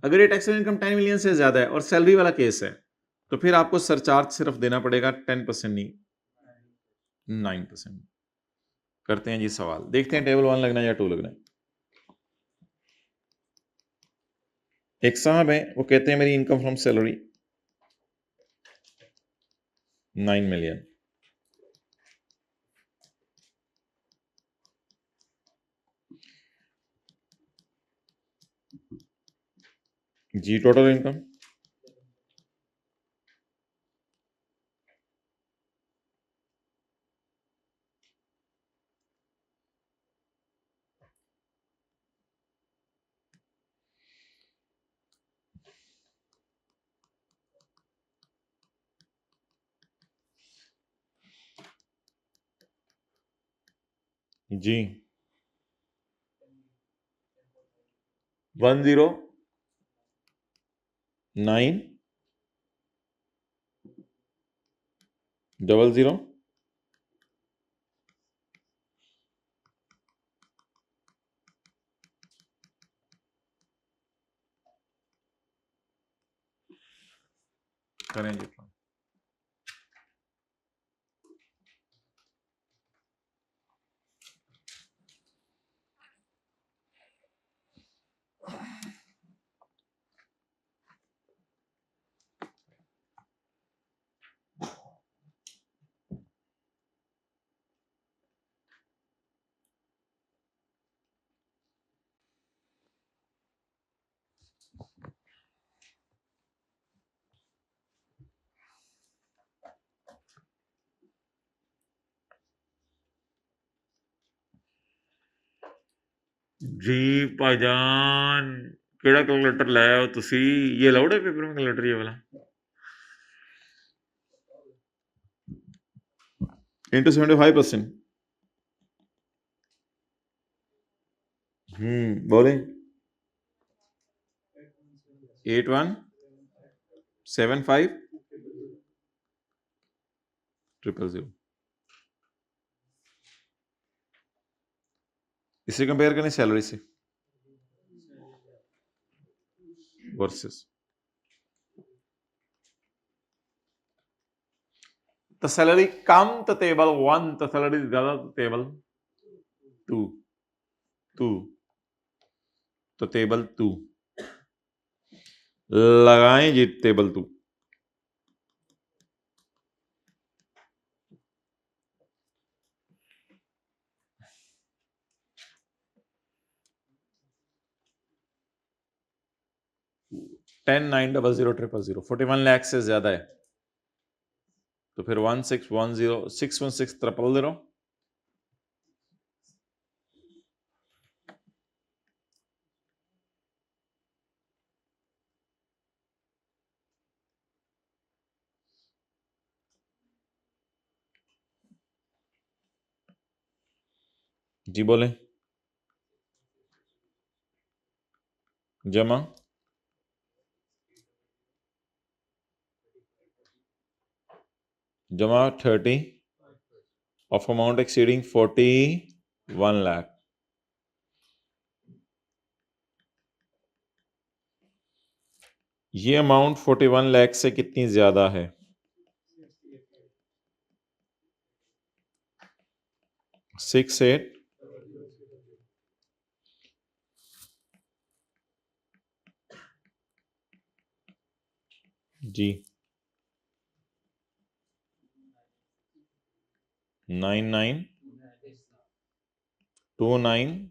अगर ये टैक्सेबल इनकम 10 मिलियन से ज्यादा है और सैलरी वाला केस है, तो फिर आपको सरचार्ज सिर्फ देना पड़ेगा 10% नहीं, 9%। करते हैं जी सवाल, देखते हैं टेबल 1 लगना या 2 लगना है। एक साहब है, वो कहते हैं मेरी इनकम फ्रॉम सैलरी 9 मिलियन, जी टोटल इनकम जी 10900 करें जी। जी भाईजान केड़ा कैलकुलेटर लाया हो तुसी, ये अलाउड है पेपर में कैलकुलेटर ये वाला? इंटू 75%। बोले 817500। इसे कंपेयर करें सैलरी से वर्सेस, तो सैलरी कम तो टेबल 1, तो सैलरी ज्यादा तो टेबल 2, 2 तो टेबल 2 लगाएं जी, टेबल 2। टेन 9000000, 41 लाख से ज्यादा है तो फिर 16106160000। जी बोले जमा जमा 30 of amount exceeding 41 लाख। ये अमाउंट 41 लाख से कितनी ज्यादा है? 68 जी 9929।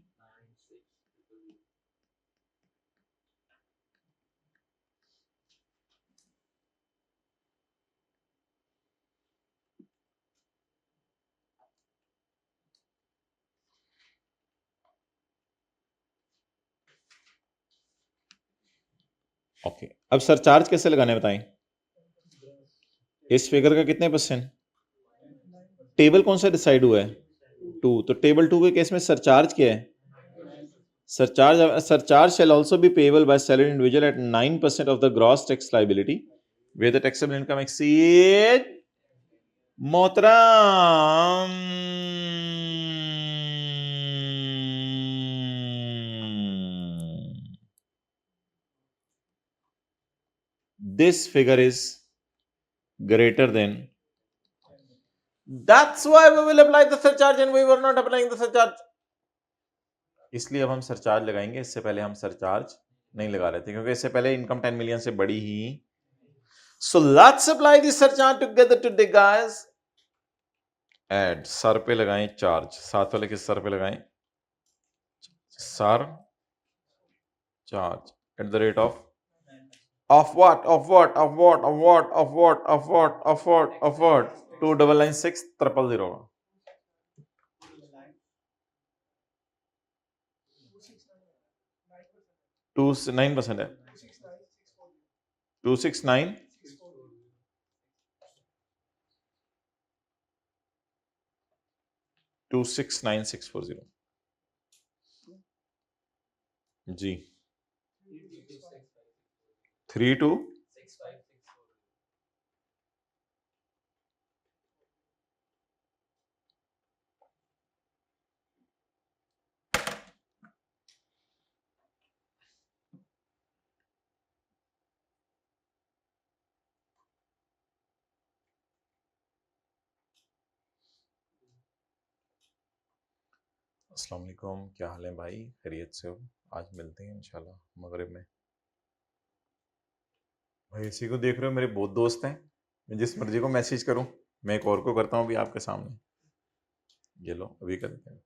ओके, अब सरचार्ज कैसे लगाने बताएं? इस फिगर का कितने परसेंट? टेबल कौन सा डिसाइड हुआ है? 2। तो टेबल 2 के केस में सरचार्ज क्या है? Surcharge shall also be payable by salaried individual at 9% of the gross tax liability where the taxable income exceed मोहतरम this figure is greater than, that's why we will apply the surcharge and we were not applying the surcharge. इसलिए अब हम surcharge लगाएंगे, इससे पहले हम surcharge नहीं लगा रहे थे क्योंकि इससे पहले इनकम 10 मिलियन से बड़ी ही। So let's apply the surcharge together today guys. Add, sir पे लगाएं चार्ज, साथ वाले के सर पे लगाएं sir charge at the rate of what 2996,000 9% है 269 269640 जी 32 अस्सलाम वालेकुम, क्या हाल है भाई? खैरियत से हो? आज मिलते हैं इंशाल्लाह मगरिब में। भाई इसी को देख रहे हो, मेरे बहुत दोस्त हैं, मैं जिस मर्जी को मैसेज करूं, मैं एक और को करता हूं अभी आपके सामने। ये लो अभी कर देते हैं।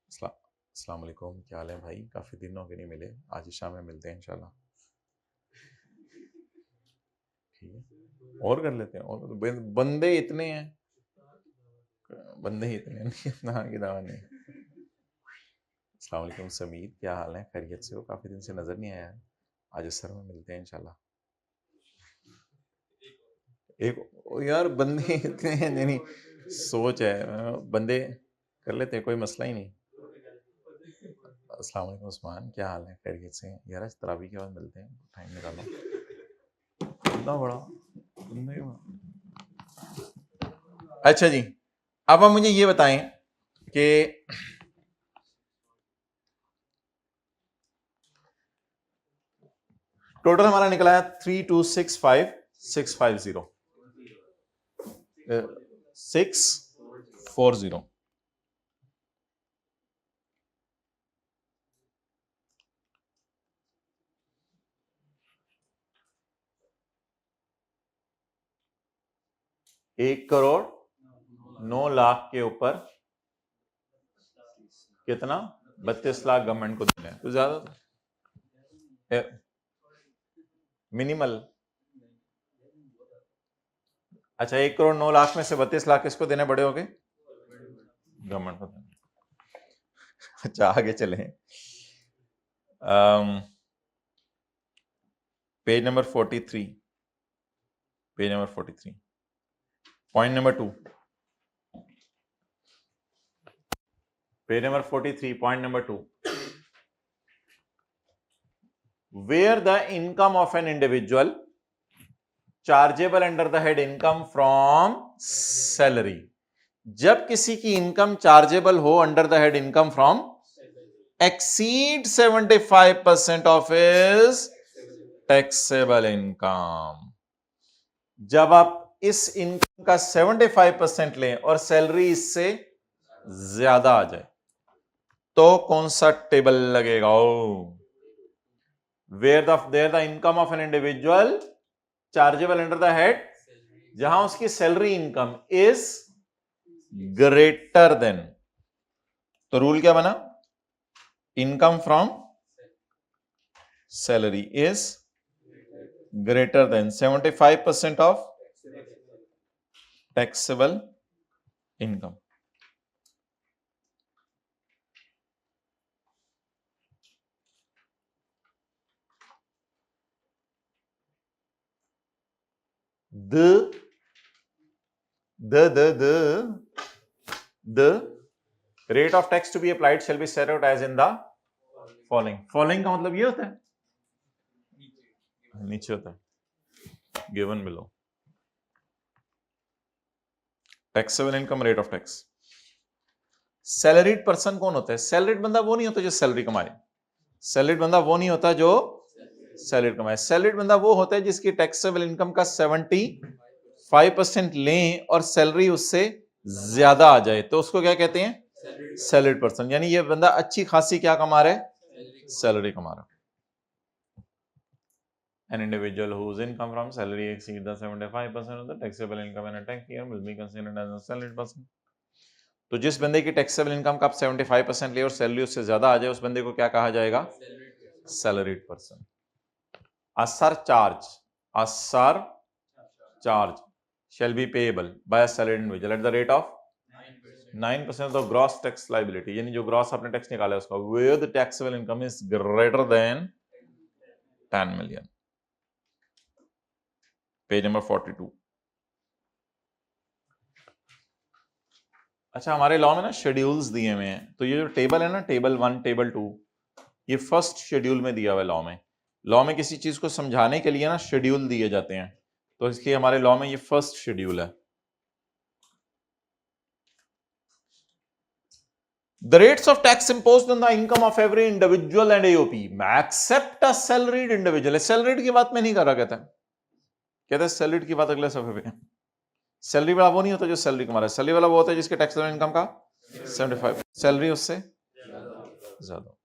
अस्सलाम वालेकुम, क्या हाल है भाई? काफ़ी दिन हो गए नहीं मिले, आज शाम में मिलते हैं इंशाल्लाह। ठीक है, और कर लेते हैं, और बंदे इतने हैं, बंदे ही इतने नहीं, इतना की दावा नहीं। अस्सलाम वालेकुम समीर, क्या हाल है? खैरियत से हो? काफ़ी दिन से नज़र नहीं आया, आज असर में मिलते हैं इंशाल्लाह। एक यार बंदे इतने हैं, नहीं सोच है, बंदे कर लेते हैं, कोई मसला ही नहीं। अस्सलाम वालेकुम उस्मान, क्या हाल है? खैरियत से हैं? यार आज तरावी के बाद मिलते हैं, टाइम निकालो। इतना बड़ा बंदे बड़ा। अच्छा जी, अब आप मुझे ये बताएं कि टोटल हमारा निकला है 3265,650 640। एक करोड़ 9 लाख के ऊपर कितना? 32 लाख गवर्नमेंट को देना है, तो ज्यादा मिनिमल। अच्छा, 1 करोड़ 9 लाख में से 32 लाख किसको देने बड़े हो गए? गवर्नमेंट को देने। अच्छा आगे चले, page number 43, page number 43, point number 2, page number 43, point number 2, where the income of an individual chargeable under the head income from salary, जब किसी की इनकम चार्जेबल हो under the head income from exceed 75% of his taxable income, जब आप इस income का 75% लें और सैलरी इससे ज्यादा आ जाए तो कौन सा टेबल लगेगा? Where the income of an individual chargeable under the head, जहां उसकी salary income is greater than, तो रूल क्या बना? Income from salary is greater than 75% of taxable income. The the rate of tax to be applied shall be set out as in the following. Following का मतलब ये होता है, नीचे होता है given below. Taxable income rate of tax. Salaried person कौन होता है? सैलरीड बंदा वो नहीं होता जो सैलरी कमाए. सैलरीड बंदा वो नहीं होता जो सैलरी कमाए. सैलरीड बंदा वो होता है जिसकी टैक्सेबल इनकम का 75% लें और सैलरी उससे ज्यादा आ जाए तो उसको क्या कहते हैं? Salaried person. यानी ये बंदा अच्छी खासी क्या कमा रहा है? सैलरी कमा रहा है. An individual whose income from salary exceeds the 75% of the taxable income in a tax year will be considered as a salaried person. तो जिस बंदे की टैक्सेबल इनकम का आप 75% ले और सैलरी उससे ज्यादा आ जाए उस बंदे को क्या कहा जाएगा? Salaried person. A surcharge shall be payable by a salaried individual at the rate of 9% of the gross tax liability. यानी जो ग्रॉस आपने टैक्स निकाला है उसका where the taxable income is greater than 10 million. Page number 42. अच्छा, हमारे law में ना शेड्यूल्स दिए हुए हैं. तो ये जो टेबल है ना, टेबल 1, टेबल 2, ये फर्स्ट शेड्यूल में दिया हुआ है लॉ में. लॉ में किसी चीज को समझाने के लिए ना शेड्यूल दिए जाते हैं, तो इसलिए हमारे लॉ में ये फर्स्ट शेड्यूल है. The rates of tax imposed on the income of every individual and AOP except a salaried individual. Salaried की बात मैं नहीं कर रहा. कहता है सैलरीड की बात अगले सफे पे. सैलरी वाला वो नहीं होता जो सैलरी कमा रहा है. सैलरी वाला वो होता है जिसके टैक्सेबल इनकम का 75, सैलरी उससे ज्यादा.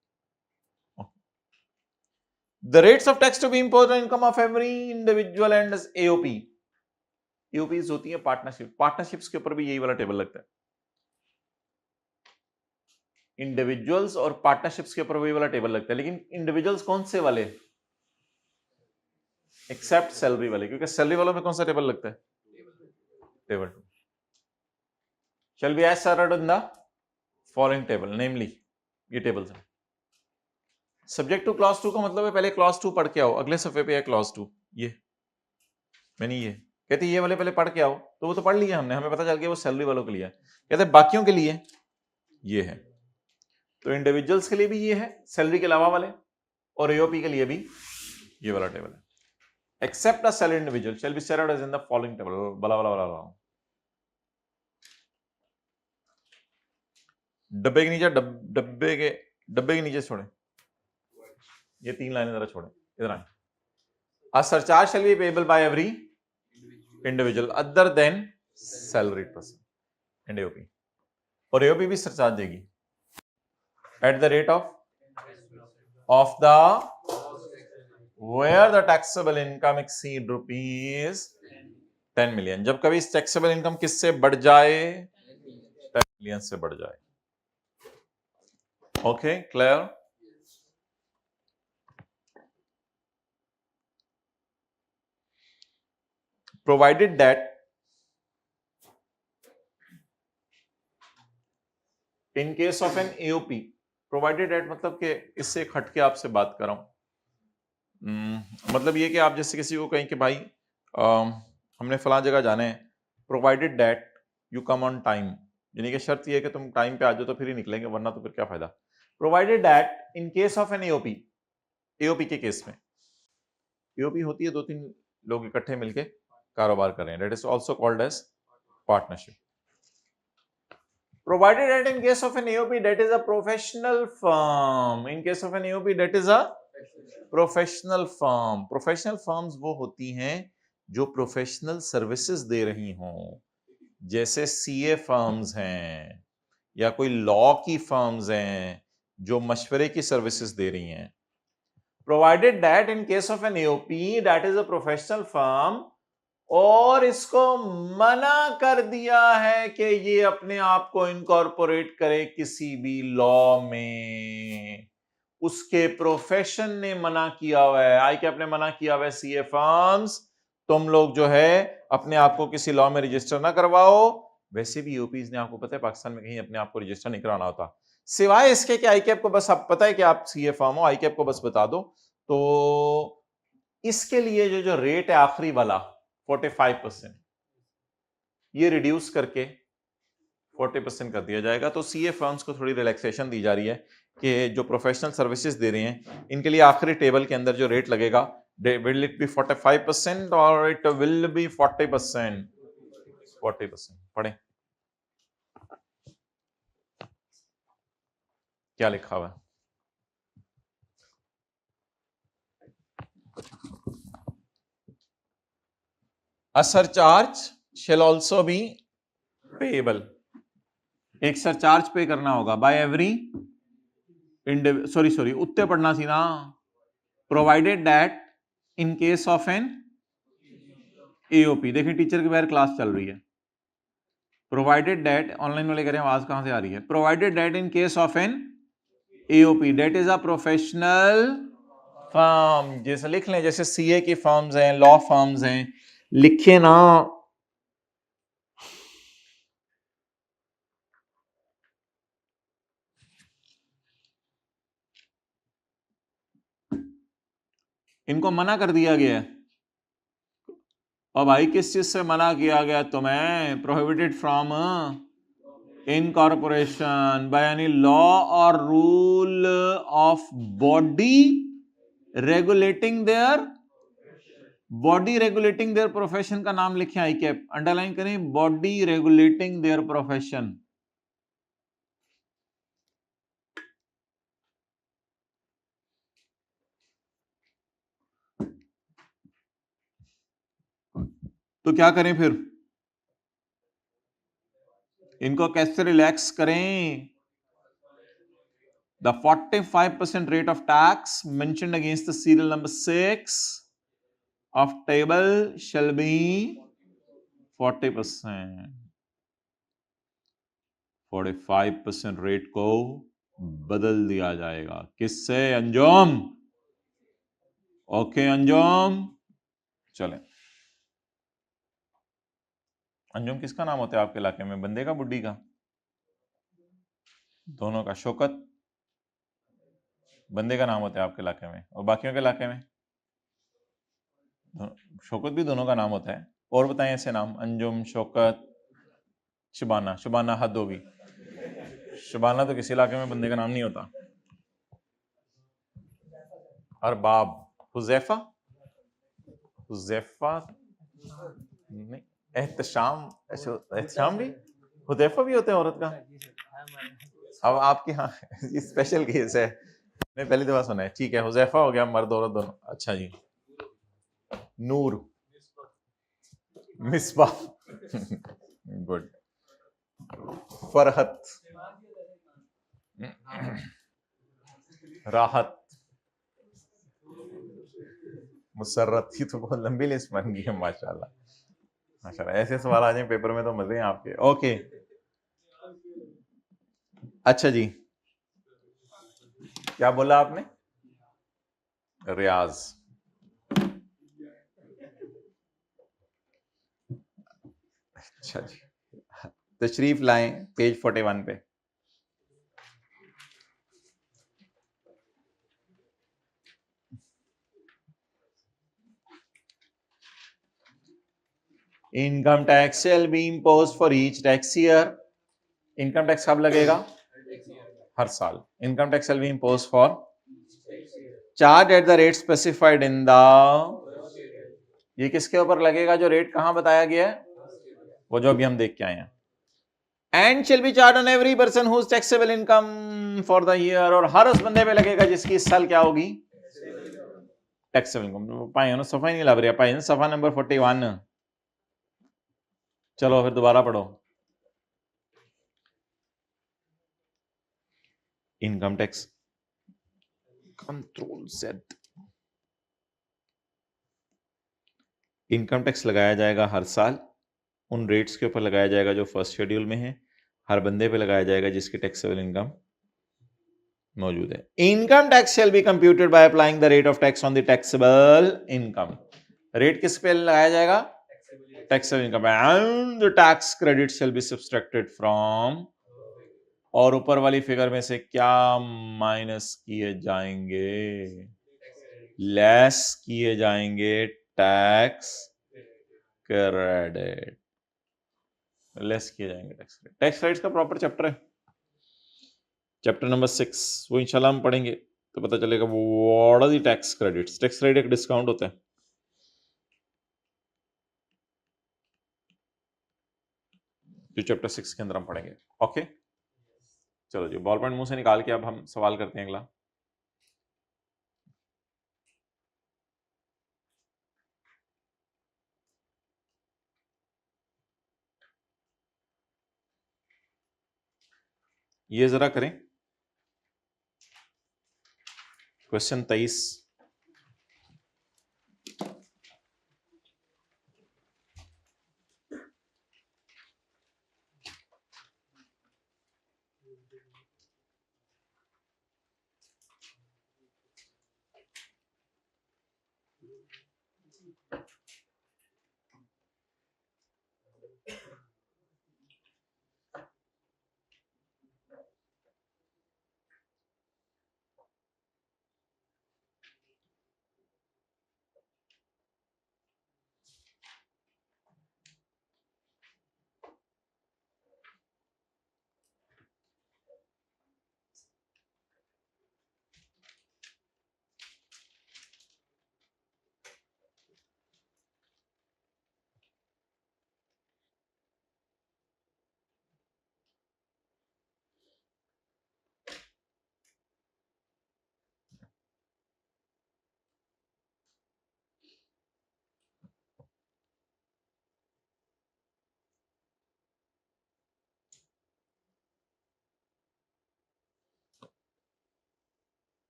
The rates of tax to be imposed on income of every individual and AOP. AOPs होती है पार्टनरशिप. पार्टनरशिप्स के ऊपर भी यही वाला टेबल लगता है. इंडिविजुअल्स और पार्टनरशिप्स के ऊपर वही वाला टेबल लगता है. लेकिन इंडिविजुअल्स कौन से वाले? एक्सेप्ट सैलरी वाले, क्योंकि सैलरी वालों में कौन सा टेबल लगता है? Table 2. Shall be as set out in the following table, namely ये टेबल्स हैं. सब्जेक्ट टू क्लॉज 2 का मतलब है पहले क्लॉज 2 पढ़ के आओ. अगले सफे पे है क्लॉज 2. ये मैंने ये कहते ये वाले पहले पढ़ के आओ, तो वो तो पढ़ लिया हमने, हमें पता चल गया वो सैलरी वालों के लिए है. कहते बाकियों के लिए ये है. तो इंडिविजुअल्स के लिए भी ये है सैलरी के अलावा वाले, और एओपी के लिए भी ये वाला टेबल है. Except a salary individual shall be set out as in the following table. Blah blah blah बला. डब्बे के नीचे डब्बे के नीचे छोड़े. ये 3 लाइनें जरा छोड़े. इधर आए. A surcharge shall be payable by every individual other than salaried person and AOP. और AOP भी सरचार्ज देगी at the rate of the where the taxable income exceed rupees 10 million. जब कभी इस taxable income किससे बढ़ जाए? 10 million से बढ़ जाए. Okay, clear? Provided that in case of an AOP, provided that मतलब कि इससे एक हटके आपसे बात कर रहा हूं. मतलब ये कि आप जैसे किसी को कहें कि भाई हमने फलां जगह जाना है, provided that you come on time, यानी कि शर्त ये है कि तुम टाइम पे आ जाओ तो फिर ही निकलेंगे, वरना तो फिर क्या फायदा. Provided that in case of an AOP, AOP के केस में, एओपी होती है 2-3 लोग इकट्ठे मिलके कारोबार कर रहे हैं, that is also called as partnership. Provided that in case of an AOP that is a professional firm, in case of an AOP that is a professional firm. Professional firms वो होती हैं जो प्रोफेशनल सर्विसेज दे रही हों, जैसे CA firms हैं या कोई लॉ की फर्म्स हैं जो मशवरे की सर्विसेज दे रही हैं. Provided that in case of an AOP that is a professional firm, और इसको मना कर दिया है कि ये अपने आप को इनकॉर्पोरेट करे किसी भी लॉ में, उसके प्रोफेशन ने मना किया हुआ है. आई कैप ने मना किया हुआ है सीए फर्म्स तुम लोग जो है अपने आप को किसी लॉ में रजिस्टर ना करवाओ. वैसे भी यूपीज ने आपको पता है पाकिस्तान में कहीं अपने आप को रजिस्टर नहीं कराना होता, सिवाय इसके कि आई कैप को बस आप पता है कि आप सीए फर्म हो, आई कैप को बस बता दो. तो इसके लिए जो रेट है आखिरी वाला 45%, ये रिड्यूस करके 40% कर दिया जाएगा। तो सीए फर्म्स को थोड़ी रिलैक्सेशन दी जा रही है कि जो प्रोफेशनल सर्विसेज दे रहे हैं इनके लिए आखिरी टेबल के अंदर जो रेट लगेगा, विल इट बी 45% और इट विल बी 40%? 40%। पढ़ें क्या लिखा हुआ है। A surcharge shall also be payable. एक सरचार्ज पे करना होगा बाय एवरी सॉरी उत्ते पढ़ना सी ना, provided that in case of an AOP. देखिए टीचर के बगैर क्लास चल रही है। प्रोवाइडेड दैट, ऑनलाइन वाले कह रहे हैं आवाज कहां से आ रही है। Provided that in case of an AOP that is a professional firm. जैसे लिख लें, जैसे सीए की फर्म्स हैं, लॉ फर्म्स हैं, लिखे ना। इनको मना कर दिया गया है। और भाई किस चीज से मना किया गया तुम्हें? Prohibited from incorporation by any law or rule of body regulating their profession का नाम लिखे आई कैप, अंडरलाइन करें, बॉडी रेगुलेटिंग देयर प्रोफेशन। तो क्या करें फिर? इनको कैसे रिलैक्स करें? The 45% rate of tax mentioned against the serial number 6 of table shall be 40%. 45% rate को बदल दिया जाएगा। किससे? अंजुम। ओके अंजुम, चलें। अंजुम किसका नाम होता है आपके इलाके में? बंदे का, बुड्ढी का? दोनों का। शौकत बंदे का नाम होता है आपके इलाके में, और बाकियों के इलाके में? शौकत भी दोनों का नाम होता है। और बताएं ऐसे नाम, अंजुम, शौकत, शबाना। शबाना हद होगी, शबाना तो किसी इलाके में बंदे का नाम नहीं होता। अरबाब, हुजैफा, हुजैफा नहीं, एहतशाम, एहतशाम भी, हुदैफा भी होता है औरत का। अब आपके यहाँ स्पेशल केस है, मैं पहली दफा सुना है। ठीक है, हुजैफा हो गया, मर्द औरत दोनों। अच्छा जी। नूर, मिसबाह, गुड। फरहत, राहत, मुसर्रत। ही तो बहुत लंबी लिस्ट बन गई है माशाल्लाह। माशाल्लाह, ऐसे सवाल आ जाए पेपर में तो मजे हैं आपके। ओके, अच्छा जी, क्या बोला आपने? रियाज। अच्छा जी, तशरीफ लाएं पेज 41 पे। Income tax shall be imposed for each tax year। Income tax कब लगेगा? हर साल। Income tax shall be imposed for charge at the rate specified in the, ये किसके ऊपर लगेगा जो रेट कहां बताया गया है? वो जो अभी हम देख के आए हैं। And shall be charged on every person whose taxable income for the year, और हर उस बंदे पे लगेगा जिसकी इस साल क्या होगी? Taxable income. पाए ना, सफा ही नहीं लग रहा, पाए ना, सफा नंबर 41। चलो फिर दोबारा पढ़ो। Income tax, control Z। Income tax लगाया जाएगा हर साल, उन रेट्स के ऊपर लगाया जाएगा जो फर्स्ट शेड्यूल में है। हर बंदे पे लगाया जाएगा जिसकी टैक्सेबल इनकम मौजूद है। Income tax shall be computed by applying the rate of tax on the taxable income. Rate किस पे लगाया जाएगा? Taxable income. And the tax credit shall be subtracted from, और ऊपर वाली फिगर में से क्या माइनस किए जाएंगे? लेस किए जाएंगे टैक्स क्रेडिट। लेस किए जाएंगे टैक्स क्रेडिट। टैक्स क्रेडिट्स का प्रॉपर चैप्टर है, चैप्टर नंबर 6, वो इंशाल्लाह हम पढ़ेंगे तो पता चलेगा what are the tax credits. Tax credit एक डिस्काउंट होता है, जो चैप्टर 6 के अंदर हम पढ़ेंगे। ओके चलो जी, बॉल पॉइंट मुंह से निकाल के अब हम सवाल करते हैं अगला। ये जरा करें, क्वेश्चन 23।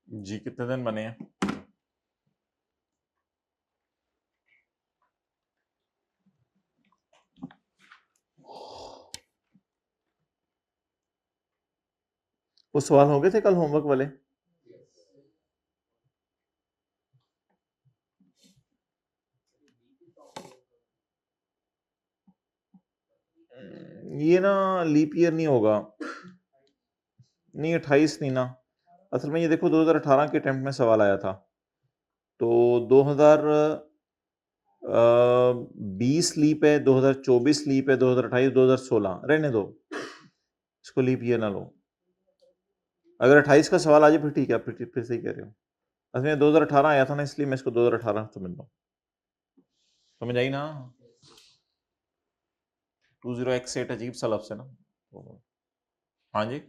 जी कितने दिन बने हैं? वो सवाल हो गए थे कल होमवर्क वाले? ये ना लीप ईयर नहीं होगा, नहीं 28 नहीं ना। असल में ये देखो 2018 के अटेम्प्ट में सवाल आया था, तो 2020 लीप है, 2024 लीप है, 2028, 2016 रहने दो, इसको लीप ईयर ना लो। अगर 28 का सवाल आ जाए फिर ठीक है, फिर सही कह रहे हो। असल में 2018 आया था ना, इसलिए मैं इसको 2018 समझ लो। समझ आई ना? 20x8 अजीब सा लफ्ज़ है ना। हाँ जी,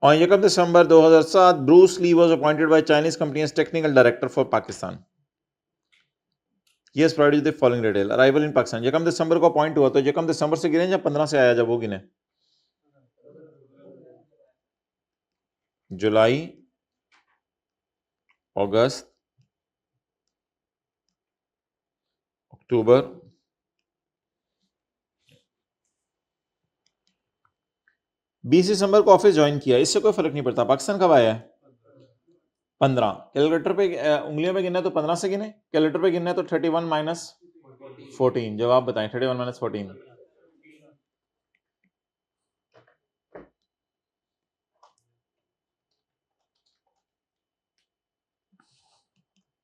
On Jacob December 2007, Bruce Lee was appointed by Chinese company as technical director for Pakistan. He has provided the following detail. Arrival in Pakistan. Jacob December को अपॉइंट हुआ, तो Jacob December से गिने या 15 से आया, जब वो गिने? जुलाई, अगस्त, अक्टूबर, 20 दिसंबर को ऑफिस ज्वाइन किया, इससे कोई फर्क नहीं पड़ता। पाकिस्तान कब आया है? 15। कैलकुलेटर पे उंगलियों पे गिनना है तो 15 से गिने, कैलकुलेटर पे गिनना है तो 31 माइनस 14। जवाब बताएं, 31 माइनस 14।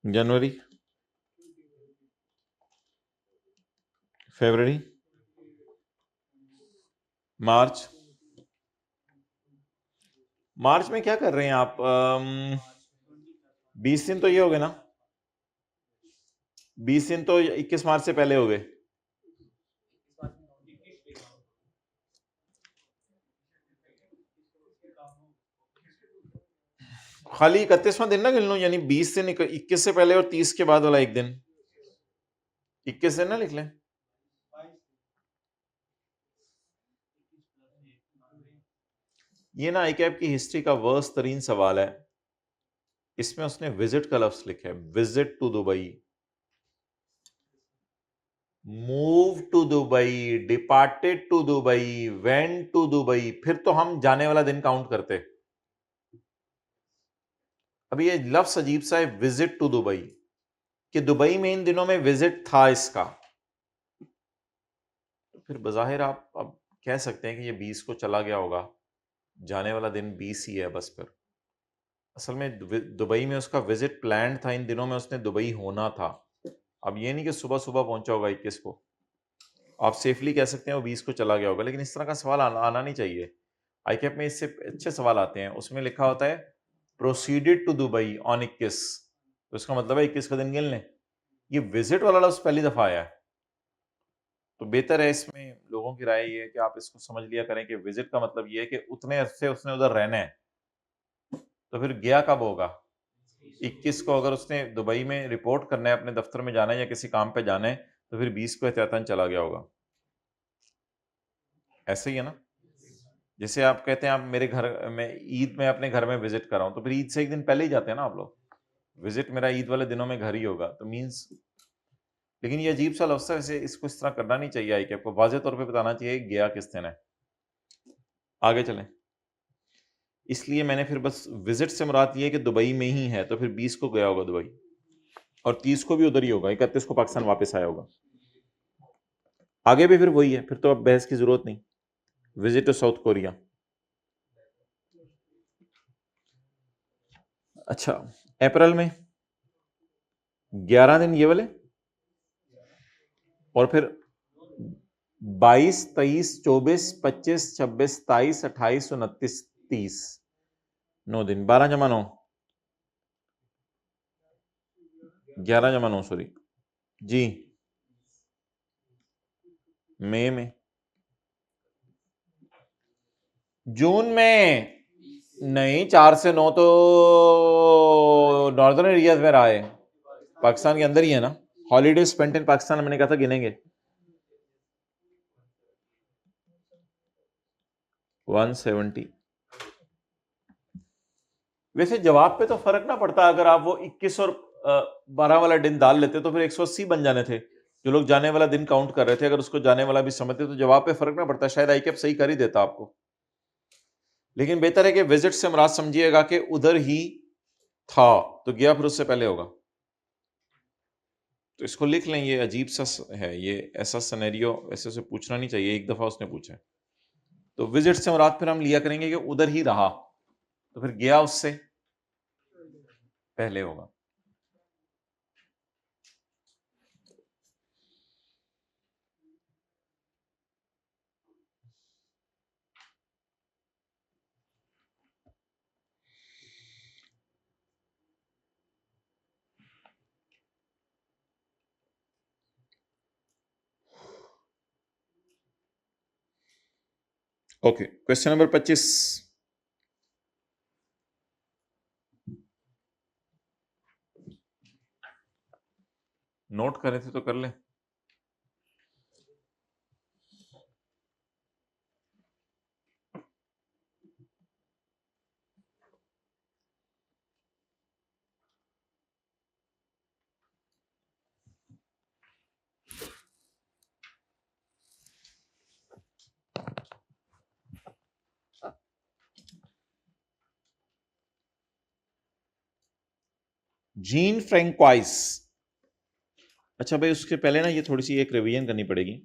जनवरी, फरवरी, मार्च। मार्च में क्या कर रहे हैं आप? 20 दिन तो ये हो गए ना, 20 दिन तो 21 मार्च से पहले हो गए। खाली 31वां दिन ना गिन लो, यानी 20 दिन 21 से पहले और 30 के बाद वाला एक दिन, 21 दिन ना लिख लें। ये ना आईकैप की हिस्ट्री का वर्स्ट तरीन सवाल है, इसमें उसने विजिट का लफ्ज लिखा है, visit to Dubai. Move to Dubai, departed to Dubai, went to Dubai, फिर तो हम जाने वाला दिन काउंट करते। अब ये लफ्ज अजीब सा है, विजिट टू दुबई, कि दुबई में इन दिनों में विजिट था इसका, तो फिर बजाहिर आप अब कह सकते हैं कि ये 20 को चला गया होगा, जाने वाला दिन 20 ही है बस। फिर असल में दुबई में उसका विजिट प्लान था, इन दिनों में उसने दुबई होना था। अब ये नहीं कि सुबह सुबह पहुंचा होगा 21 को, आप सेफली कह सकते हैं वो 20 को चला गया होगा, लेकिन इस तरह का सवाल आना नहीं चाहिए। आईकैप में इससे अच्छे सवाल आते हैं, उसमें लिखा होता है प्रोसीडेड टू दुबई ऑन 21, तो इसका मतलब है 21 का दिन गिन लें। ये विजिट वाला लफ्ज पहली दफा आया है, तो बेहतर है इसमें लोगों की राय ये है कि आप इसको समझ लिया करें कि विजिट का मतलब ये है कि उतने अरसे उसने उधर रहना है। तो फिर गया कब होगा? 21 को अगर उसने दुबई में रिपोर्ट करना है, अपने दफ्तर में जाना है या किसी काम पे जाना है, तो फिर 20 को एहतियातन चला गया होगा। ऐसे ही है ना, जैसे आप कहते हैं आप मेरे घर में ईद में अपने घर में विजिट कर रहा हूं, तो फिर ईद से एक दिन पहले ही जाते हैं ना आप लोग। विजिट मेरा ईद वाले दिनों में घर ही होगा, तो मींस, लेकिन ये अजीब सा लफ्ज़ है, वैसे इसको इस तरह करना नहीं चाहिए। आई कि आपको वाज़ेह तौर पे बताना चाहिए गया किस दिन है। आगे चलें, इसलिए मैंने फिर बस विजिट से मुराद ये है कि दुबई में ही है, तो फिर 20 को गया होगा दुबई, और 30 को भी उधर ही होगा, 31 को पाकिस्तान वापस आया होगा। आगे भी फिर वही है, फिर तो अब बहस की जरूरत नहीं। Visit to South Korea. अच्छा, अप्रैल में 11 दिन ये वाले, और फिर 22, 23, 24, 25, 26, 27, 28, 29, 30, 9 दिन, 12 जमा 9, 11 जमा 9, सॉरी जी, मई में, जून में नहीं, 4 से 9 तो नॉर्दर्न एरियाज में रहा है, पाकिस्तान के अंदर ही है ना। हॉलीडे स्पेंट इन पाकिस्तान मैंने कहा था गिनेंगे। 170। वैसे जवाब पे तो फर्क ना पड़ता, अगर आप वो 21 और 12 वाला दिन डाल लेते तो फिर 180 बन जाने थे। जो लोग जाने वाला दिन काउंट कर रहे थे, अगर उसको जाने वाला भी समझते तो जवाब पे फर्क ना पड़ता, शायद आईकैप सही कर ही देता आपको। लेकिन बेहतर है कि विजिट से मुराद समझिएगा कि उधर ही था, तो गया फिर उससे पहले होगा। तो इसको लिख लें, ये अजीब सा है, ये ऐसा सिनेरियो ऐसे से पूछना नहीं चाहिए, एक दफा उसने पूछा। तो विजिट से मुराद फिर हम लिया करेंगे कि उधर ही रहा, तो फिर गया उससे पहले होगा। Okay, question number 25। नोट करे थे तो कर ले। जीन फ्रैंक्वाइस। अच्छा भाई, उसके पहले ना ये थोड़ी सी एक रिवीजन करनी पड़ेगी।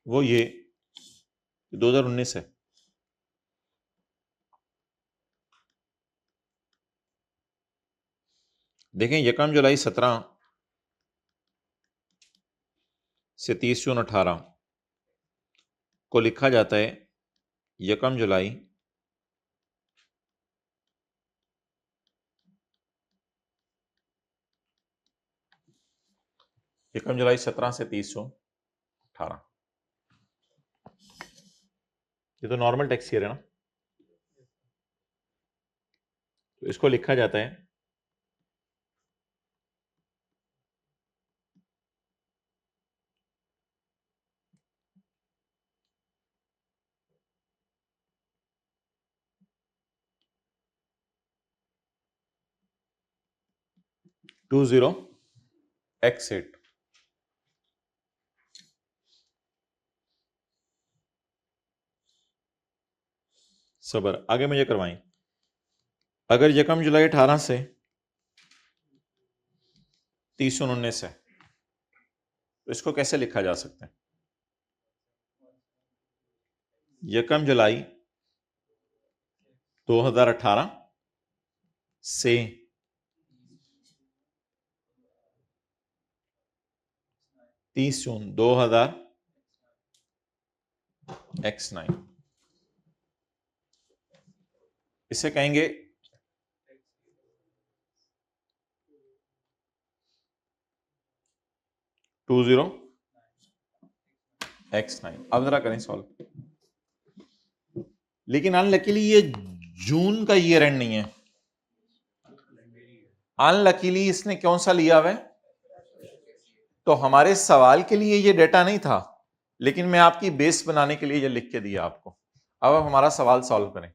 वो ये 2019 है। देखें, 1 जुलाई 17 से 30 जून 18 को लिखा जाता है 1 जुलाई 17 से 30 जून 18। ये तो नॉर्मल टैक्स ईयर है ना। तो इसको लिखा जाता है टू जीरो x8। सबर आगे मुझे करवाएं। अगर यकम जुलाई 18 से 30/19 है तो इसको कैसे लिखा जा सकता है? यकम जुलाई 2018 से 30 जून 2000x9, इसे कहेंगे 20x9। अब जरा करें सॉल्व। लेकिन अनलकीली ये जून का ईयर एंड नहीं है। अनलकीली इसने कौन सा लिया हुआ है? तो हमारे सवाल के लिए ये डेटा नहीं था, लेकिन मैं आपकी बेस बनाने के लिए ये लिख के दिया आपको। अब आप हमारा सवाल सॉल्व करें।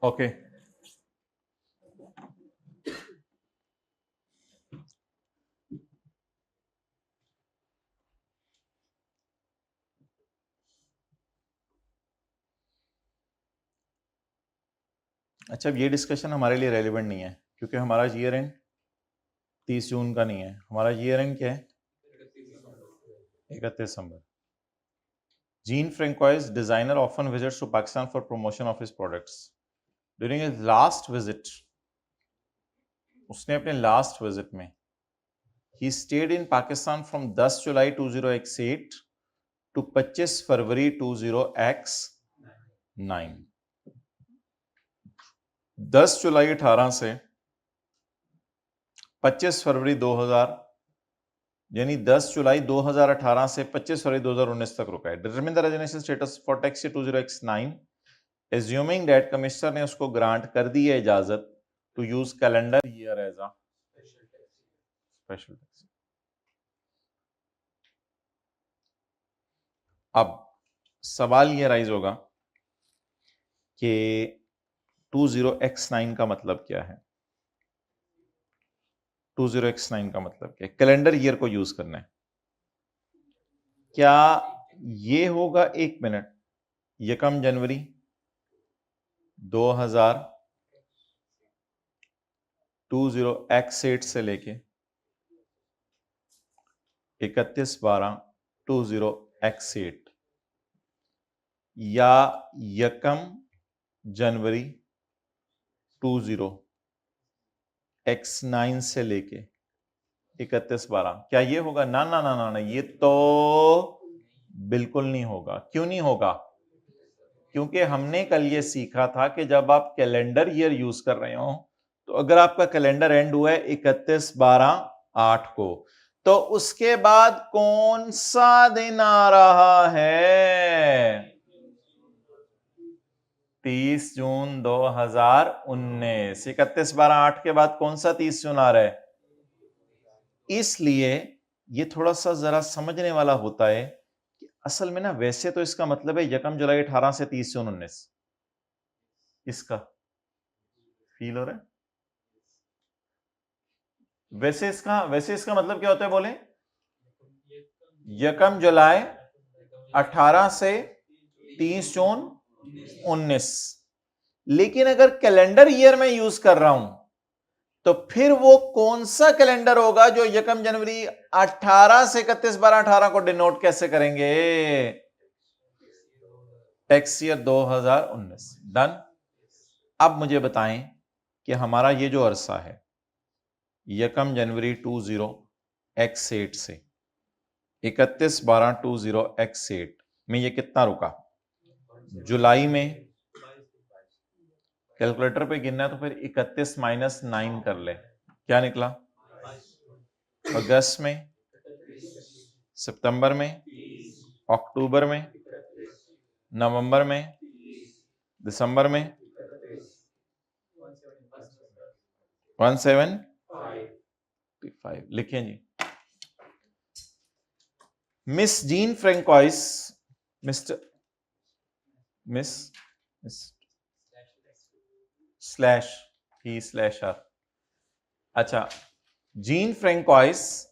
ओके अच्छा, अब ये डिस्कशन हमारे लिए रेलिवेंट नहीं है क्योंकि हमारा ईयर एंड 30 जून का नहीं है, हमारा ईयर एंड क्या है? 31 दिसंबर। Jean Francois, designer, often visits to Pakistan for promotion of his products. During his last visit, उसने अपने लास्ट विजिट में he stayed in Pakistan from 10 July 20x8 to 25 February 20x9। 10 जुलाई 18 से 25 फरवरी 2000 यानी 10 जुलाई 2018 से 25 फरवरी 2019 तक रुका है। Determine the resignation status for taxi 20x9 assuming that commissioner ने उसको ग्रांट कर दी है इजाजत to use calendar year as a special taxi. अब सवाल ये राइज होगा कि 20x9 का मतलब क्या है? 20x9 का मतलब क्या है? कैलेंडर ईयर को यूज करना है। क्या ये होगा, 1 मिनट, 1 जनवरी 2000 20x8 से लेके 31/12/20x8 या 1 जनवरी 20x9 से लेके 31/12, क्या ये होगा? ना ना ना ना ना, ये तो बिल्कुल नहीं होगा। क्यों नहीं होगा? क्योंकि हमने कल ये सीखा था कि जब आप कैलेंडर ईयर यूज कर रहे हो तो अगर आपका कैलेंडर एंड हुआ है 31/12/8 को, तो उसके बाद कौन सा दिन आ रहा है? 30 जून 2019। 31/12/8 के बाद कौन सा 30 जून आ रहा है? इसलिए ये थोड़ा सा जरा समझने वाला होता है कि असल में ना, वैसे तो इसका मतलब है 1 जुलाई 18 से 30 जून 19। इसका फील हो रहा है? वैसे इसका मतलब क्या होता है? बोले 1 जुलाई 18 से 30 जून 19। लेकिन अगर कैलेंडर ईयर में यूज कर रहा हूं तो फिर वो कौन सा कैलेंडर होगा जो 1 जनवरी 18 से 31/12/18 को डिनोट कैसे करेंगे? Tax year 2019। डन। अब मुझे बताएं कि हमारा ये जो अरसा है 1 जनवरी 20x8 से 31/12/20x8 में ये कितना रुका? जुलाई में कैलकुलेटर पे गिनना है तो फिर 31 - 9 कर ले, क्या निकला? अगस्त में, सितंबर में, अक्टूबर में, नवंबर में, दिसंबर में 175 लिखें जी। Miss Jean Francois, miss slash he slash R. अच्छा, जीन फ्रेंकॉइस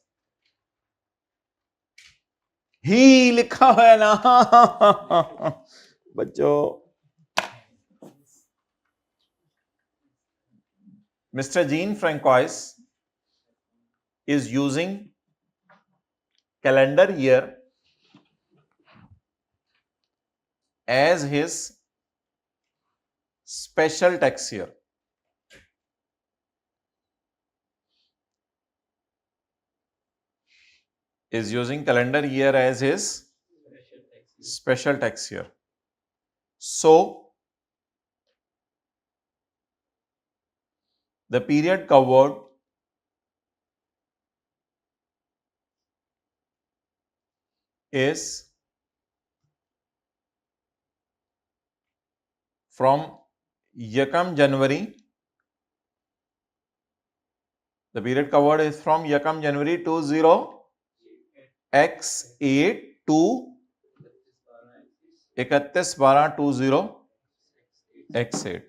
ही लिखा है ना बच्चों। Mr. Jean Francois is using calendar year as his special tax year. Is using calendar year as his special tax year. So, the period covered is from 1 January. The period covered is from 1 January 20x8 to 31/12/20x8.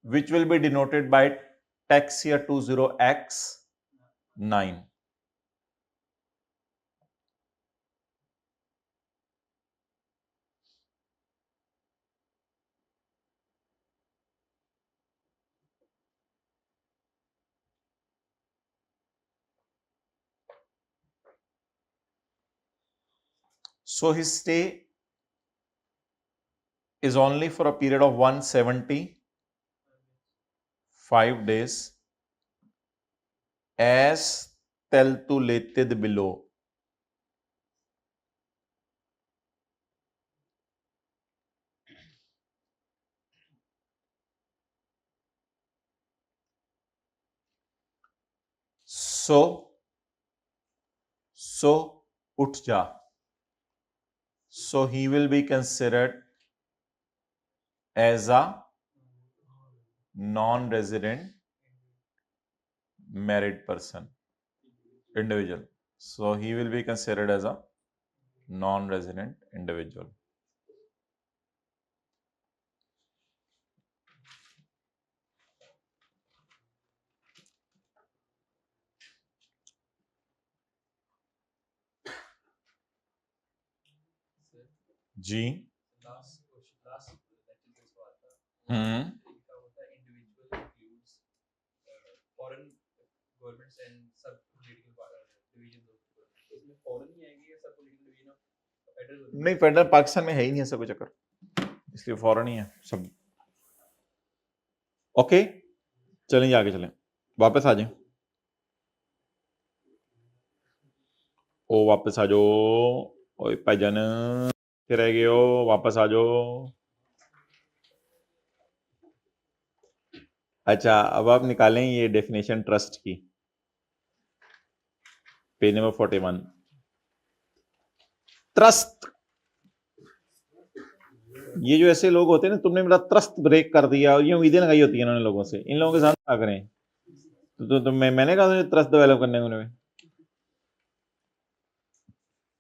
which will be denoted by tax year 20x9. So his stay is only for a period of 175 days as calculated below. So उठ जा. So he will be considered as a non-resident married person, individual. So he will be considered as a non-resident individual. जी. नहीं, federal Pakistan में है ही नहीं ऐसा कोई चक्कर, इसलिए फॉरेन ही है सब. ओके, चलें आगे चलें, वापस आ जाएं. ओ वापस आ जाओ, ओए भाईजान फिर रह गए हो, वापस आ जाओ. अच्छा, अब आप निकालें ये डेफिनेशन ट्रस्ट की, पेज नंबर 41. ट्रस्ट, ये जो ऐसे लोग होते हैं ना, तुमने मेरा ट्रस्ट ब्रेक कर दिया, और ये उम्मीदें लगाई होती है इन्होंने लोगों से, इन लोगों के साथ क्या करें. तो मैंने कहा ट्रस्ट डेवलप करने को.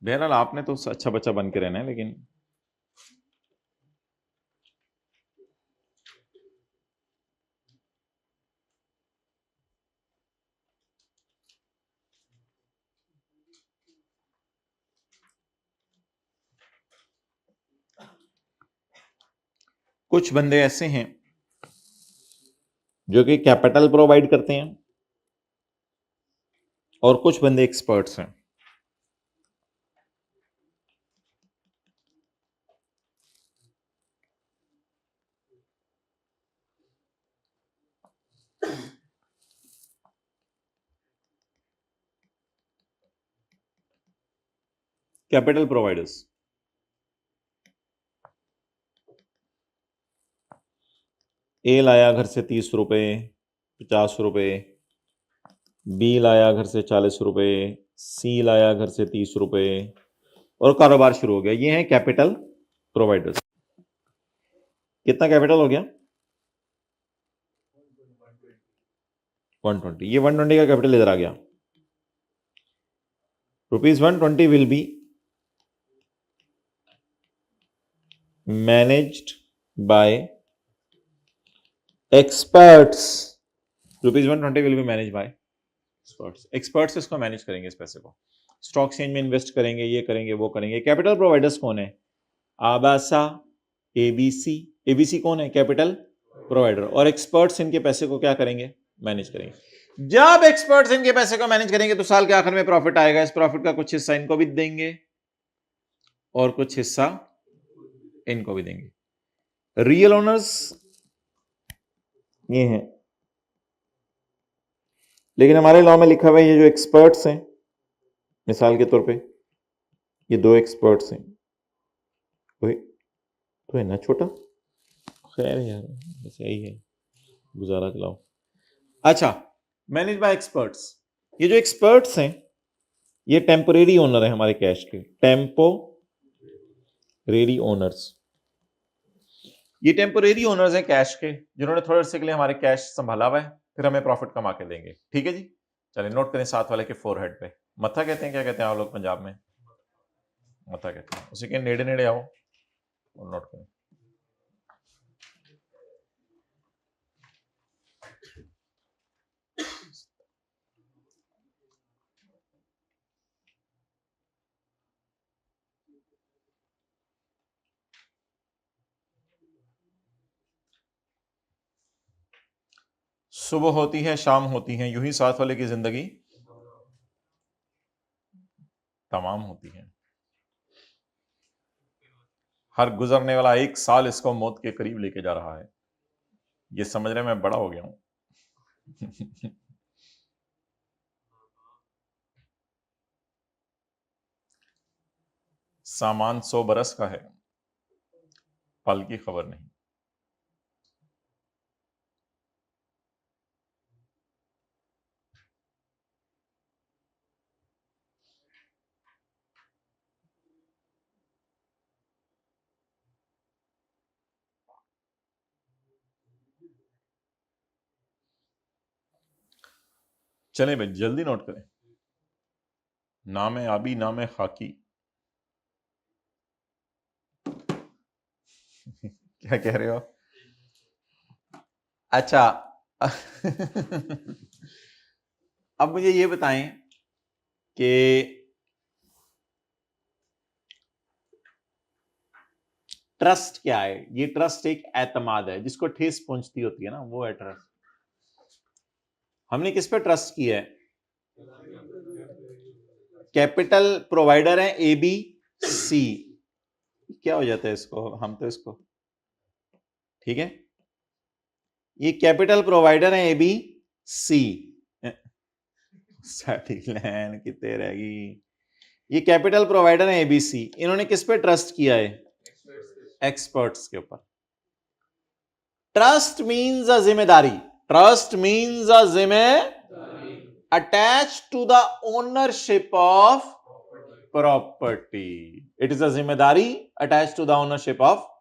बहरहाल आपने तो अच्छा बच्चा बन के रहना है, लेकिन कुछ बंदे ऐसे हैं जो कि कैपिटल प्रोवाइड करते हैं, और कुछ बंदे एक्सपर्ट्स हैं. कैपिटल प्रोवाइडर्स, ए लाया घर से 30 रुपए, 50 रुपए, बी लाया घर से 40 रुपए, सी लाया घर से 30 रुपए, और कारोबार शुरू हो गया. ये हैं कैपिटल प्रोवाइडर्स. कितना कैपिटल हो गया? 120. ये 120 का कैपिटल इधर आ गया. ₹120 will be managed by experts. ₹120 will be manage by experts. Experts इसको मैनेज करेंगे, इस पैसे को स्टॉक एक्सचेंज में इन्वेस्ट करेंगे, ये करेंगे, वो करेंगे. कैपिटल प्रोवाइडर्स कौन है? आबासा, एबीसी. एबीसी कौन है? Capital provider. और एक्सपर्ट्स इनके पैसे को क्या करेंगे? मैनेज करेंगे. जब एक्सपर्ट्स इनके पैसे को मैनेज करेंगे तो साल के आखिर में प्रॉफिट आएगा. इस प्रॉफिट का कुछ हिस्सा इनको भी देंगे और कुछ हिस्सा इनको भी देंगे. रियल ओनर्स ये हैं, लेकिन हमारे लॉ में लिखा हुआ है ये जो एक्सपर्ट्स हैं, मिसाल के तौर पे ये 2 एक्सपर्ट्स हैं. तो है ना छोटा, खैर यार बस यही है, गुजारा चलाओ. अच्छा, मैनेज बाय एक्सपर्ट्स. ये जो एक्सपर्ट्स हैं ये टेम्पोरेरी ओनर है हमारे कैश के. टेम्पोरेरी ओनर्स, ये टेम्पोरेरी ओनर्स हैं कैश के, जिन्होंने थोड़े से के लिए हमारे कैश संभाला हुआ है, फिर हमें प्रॉफिट कमा के देंगे. ठीक है जी, चलिए नोट करें साथ वाले के फोरहेड पे. मत्था कहते हैं, क्या कहते हैं आप लोग पंजाब में? मत्था कहते हैं. उसी के नेड़े नेड़े आओ और नोट करें. सुबह होती है, शाम होती है, यूं ही साथ वाले की जिंदगी तमाम होती है। हर गुजरने वाला एक साल इसको मौत के करीब लेके जा रहा है। ये समझने में बड़ा हो गया हूं। सामान 100 बरस का है, पल की खबर नहीं। चलें भाई, जल्दी नोट करें। नाम आबी, नाम खाकी। क्या कह रहे हो? अच्छा। अब मुझे ये बताएं कि ट्रस्ट क्या है? ये ट्रस्ट एक एतमाद है, जिसको ठेस पहुंचती होती है ना, वो है ट्रस्ट। हमने किस पे ट्रस्ट किया है? कैपिटल प्रोवाइडर है ए बी सी। क्या हो जाता है इसको, हम तो इसको, ठीक है, ये कैपिटल प्रोवाइडर है ए बी सी। लाइन कितने रहेगी? ये कैपिटल प्रोवाइडर है एबीसी। इन्होंने किस पे ट्रस्ट किया है? एक्सपर्ट्स के ऊपर। ट्रस्ट मीन्स अ जिम्मेदारी। ट्रस्ट मीन्स अ जिम्मेदारी attach to the ownership of property. It is a जिम्मेदारी attach to the ownership of,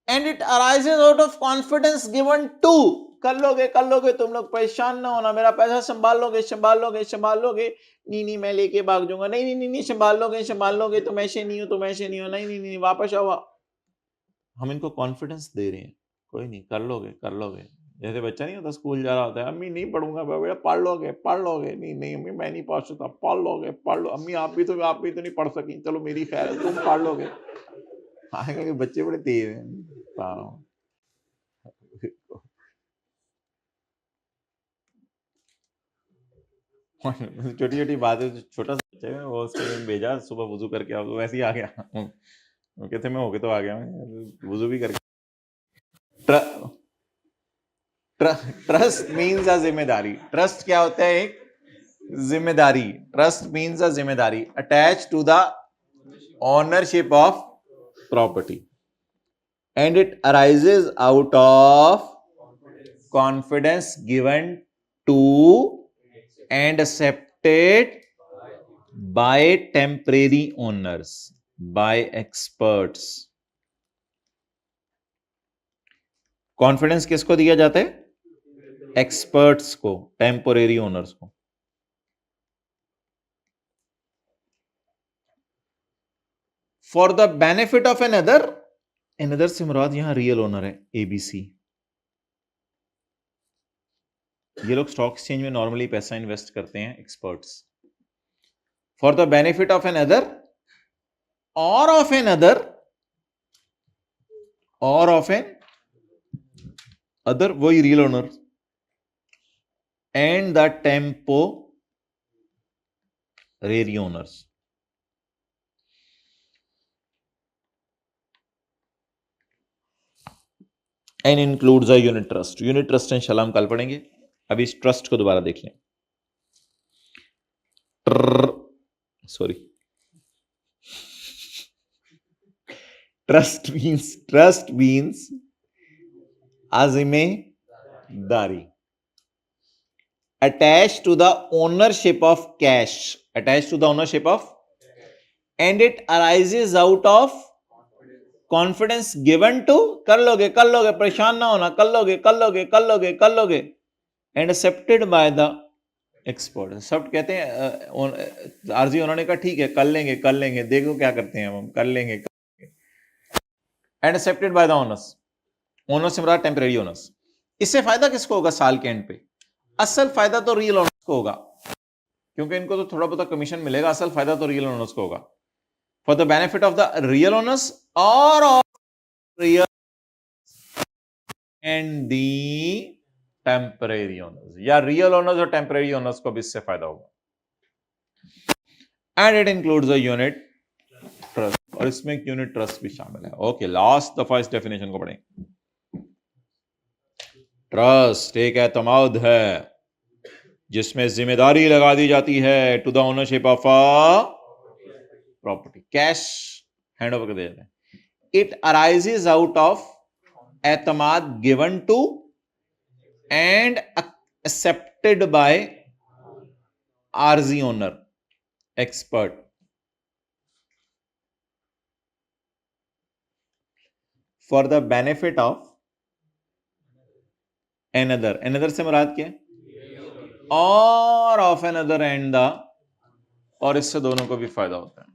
and it arises out of confidence given to. कर लोगे तुम लोग, परेशान ना होना, मेरा पैसा संभाल लोगे, संभाल लोगे, संभाल लोगे। नहीं नहीं मैं लेके भाग जाऊंगा, नहीं नहीं नहीं नहीं, संभाल लोगे, तुम ऐसे नहीं हो, तुम ऐसे नहीं हो, नहीं नहीं नहीं, वापस आओ। हम इनको कॉन्फिडेंस दे रहे हैं, कोई नहीं, कर लोगे, कर लोगे। जैसे बच्चा नहीं होता, स्कूल जा रहा होता है, अम्मी नहीं पढ़ूंगा, बेटा पढ़ लोगे, पढ़ लोगे। नहीं नहीं अम्मी मैं नहीं पढ़ सकता, पढ़ लोगे, पढ़ लो। अम्मी आप भी तो नहीं पढ़ सकी, चलो मेरी खैर है, तुम पढ़ लोगे। आएगा कि बच्चे बड़े तेज हैं। छोटी छोटी बातें, छोटा सा बच्चा है वो, उसको भेजा सुबह वुजू करके आओ, वैसे ही आ गया। वो कहते मैं होके तो आ गया, मैं वुजू भी करके। ट्रस्ट मीन्स अ जिम्मेदारी। ट्रस्ट क्या होता है? एक जिम्मेदारी। ट्रस्ट मीन्स अ जिम्मेदारी attach to the ownership of property, and it arises out of confidence given to and accepted by temporary owners, by experts। Confidence किसको दिया जाता है? एक्सपर्ट्स को, टेम्पोरेरी ओनर्स को। For the benefit of an other, an other से मुराद यहां real owner है एबीसी। ये लोग स्टॉक एक्सचेंज में नॉर्मली पैसा इन्वेस्ट करते हैं, experts. For the benefit of an other और ऑफ एन अदर, और ऑफ एन अदर, वही real owner, and the temporary owners. And includes a unit trust. Unit trust इंशाल्लाह हम कल पढ़ेंगे। अभी इस ट्रस्ट को दोबारा देख लें। सॉरी, ट्रस्ट मीन्स जिम्मेदारी attached to the ownership of cash, attached to the ownership of, and it arises out of confidence given to, कर लोगे, परेशान ना होना, कर लोगे, and accepted by the expert। सब कहते हैं आरजी, उन्होंने कहा ठीक है कर लेंगे, देखो क्या करते हैं हम, कर लेंगे। And accepted by the owners, owners से मुराद टेम्परेरी ओनर्स। इससे फायदा किसको होगा साल के एंड पे? असल फायदा तो रियल ओनर्स को होगा, क्योंकि इनको तो थोड़ा बहुत कमीशन मिलेगा। असल फायदा तो रियल ओनर्स को होगा। For the benefit of the real owners और of real and the temporary owners, या रियल ओनर्स और टेम्परेरी ओनर्स को भी इससे फायदा होगा। And it includes a unit trust, और इसमें एक यूनिट ट्रस्ट भी शामिल है। ओके, लास्ट दफा इस डेफिनेशन को पढ़ें। ट्रस्ट एक एतमाद है जिसमें जिम्मेदारी लगा दी जाती है to the ownership of a property, cash hand over कर दिया जाता है। इट अराइजेज आउट ऑफ एतमाद given to and accepted by आरजी owner expert for the benefit of another, another से मुराद क्या है? और ऑफ एनदर एंड द, और इससे दोनों को भी फायदा होता है।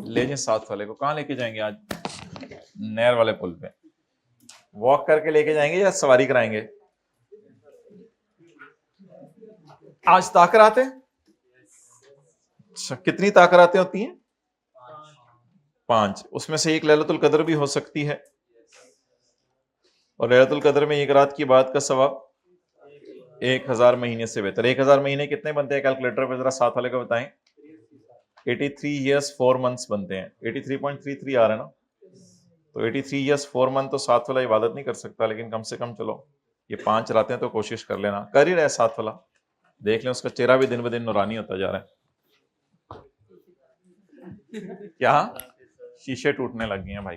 ले जाए साथ वाले को, कहां लेके जाएंगे आज? नहर वाले पुल पे वॉक करके लेके जाएंगे या सवारी कराएंगे? आज ताकराते, अच्छा कितनी ताकराते होती हैं? 5। उसमें से एक लैलतुल कदर भी हो सकती है, और लैलतुल कदर में एक रात की बात का सवाब 1000 महीने से बेहतर। 1000 महीने कितने बनते हैं कैलकुलेटर पे जरा साथ वाले को बताएं? 83 years 4 months बनते हैं। 83.33 आ रहा है ना, तो 83 years 4 month तो साथ वाला इबादत नहीं कर सकता, लेकिन कम से कम चलो ये 5 रातें तो कोशिश कर लेना। कर ही रहे साथ वाला, देख लें उसका चेहरा भी दिन ब दिन नूरानी होता जा रहा है। क्या शीशे टूटने लग गए हैं भाई।